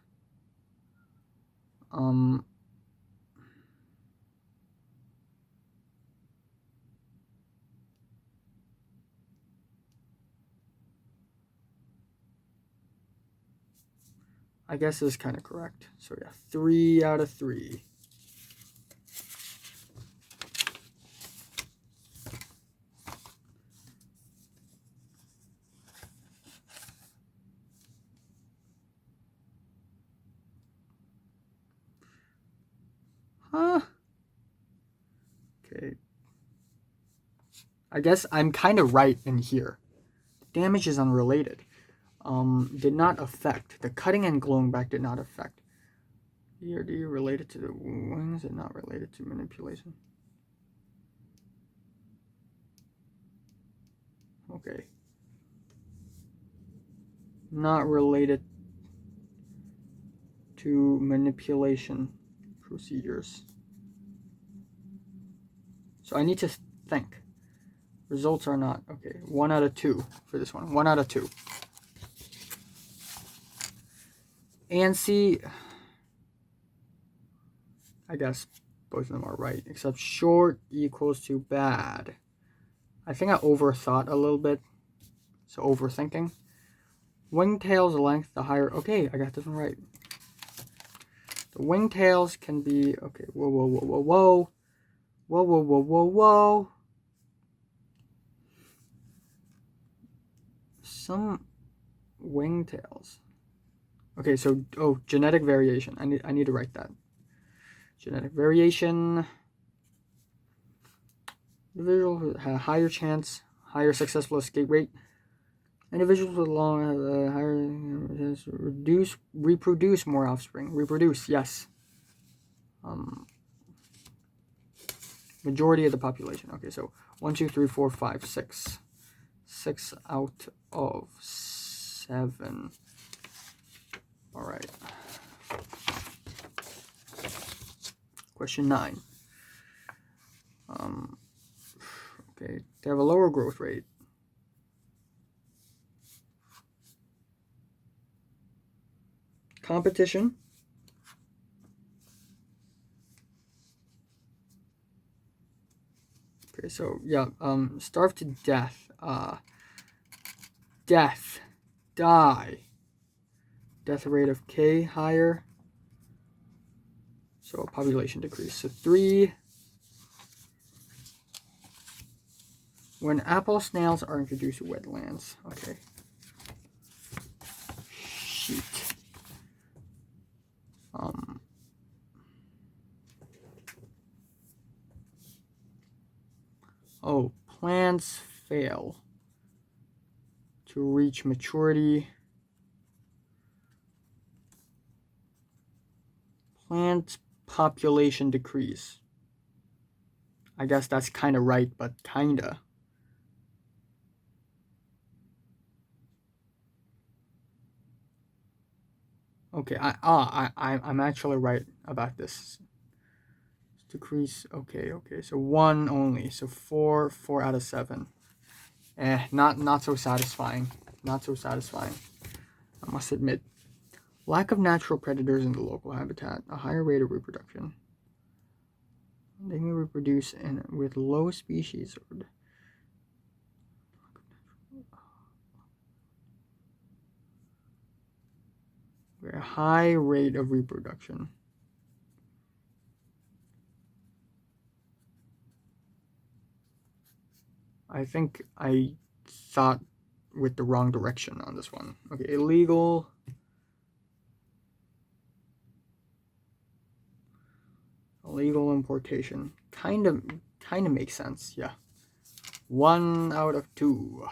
I guess is kind of correct. So yeah, 3 out of 3. Huh? Okay. I guess I'm kind of right in here. Damage is unrelated. Did not affect. The cutting and glowing back did not affect. ERD related to the wings and not related to manipulation. Okay. Not related to manipulation procedures. So I need to think. Results are not. Okay, 1 out of 2 for this one. 1 out of 2. And C, I guess both of them are right, except short equals to bad. I think I overthought a little bit, so overthinking. Wingtail's length, the higher, okay, I got this one right. The wingtails can be, okay, whoa. Some wingtails. Okay, so, genetic variation. I need to write that. Genetic variation. Individuals with a higher chance, higher successful escape rate. Individuals with long, higher reproduce more offspring. Reproduce, yes. Majority of the population. Okay, so 1, 2, 3, 4, 5, 6. 6 out of 7. All right. Question 9. Okay, they have a lower growth rate. Competition. Okay, so yeah, starve to death. Death. Die. Death rate of K higher. So population decrease. So 3. When apple snails are introduced to wetlands. Okay. Sheet. plants fail to reach maturity. Plant population decrease. I guess that's kind of right, but kinda. Okay, I'm actually right about this. Decrease. Okay. So 1 only. So 4 out of 7. Not so satisfying. Not so satisfying, I must admit. Lack of natural predators in the local habitat. A higher rate of reproduction. They may reproduce with low species. A high rate of reproduction. I think I thought with the wrong direction on this one. Okay, illegal. Illegal importation. Kind of makes sense, yeah. 1 out of 2.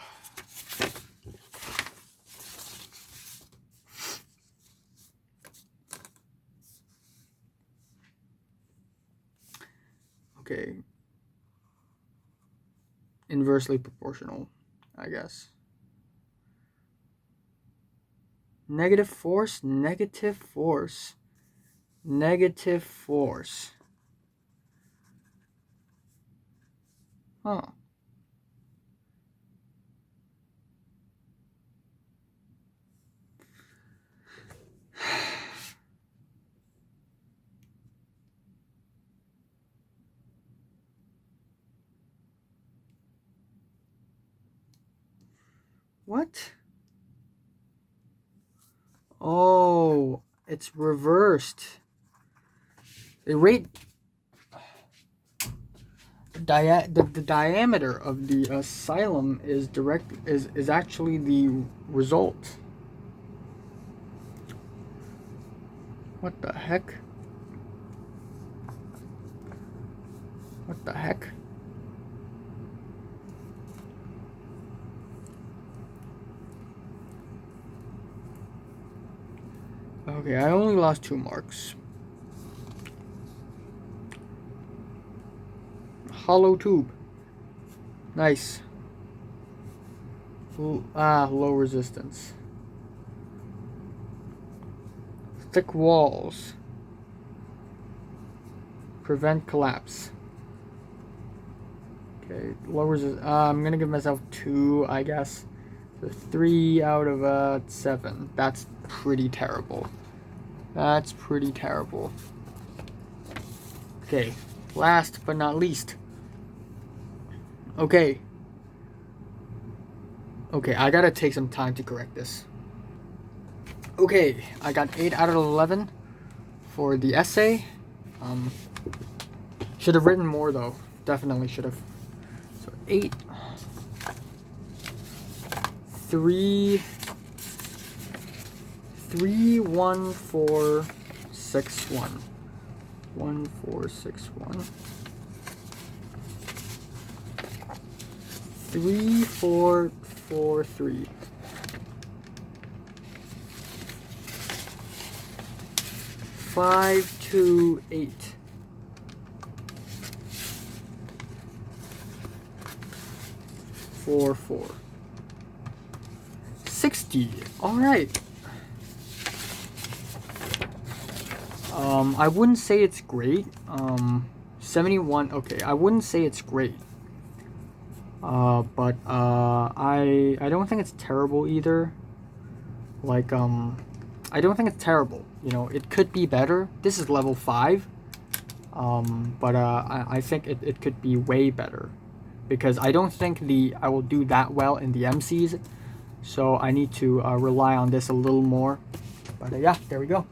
Okay. Inversely proportional, I guess. Negative force. Huh. What? Oh, it's reversed. The rate, the diameter of the xylem is actually the result. What the heck? What the heck? Okay, I only lost 2 marks. Hollow tube. Nice. Low resistance. Thick walls. Prevent collapse. Okay, low resistance. I'm gonna give myself 2, I guess. So 3 out of 7. That's pretty terrible. That's pretty terrible. Okay, last but not least. Okay, I gotta take some time to correct this. Okay, I got 8 out of 11 for the essay. Should have written more though. Definitely should have. So 8, 3, 1, 4, 6, 1. 1, 4, 6, 1. 3, 4, 4, 3. 5, 2, 8. 4, 4. 60. All right. I wouldn't say it's great. 71. Okay, I wouldn't say it's great. But I don't think it's terrible either. Like I don't think it's terrible. You know, it could be better. This is level 5. But I think it could be way better, because I don't think I will do that well in the MCs. So I need to rely on this a little more. But yeah, there we go.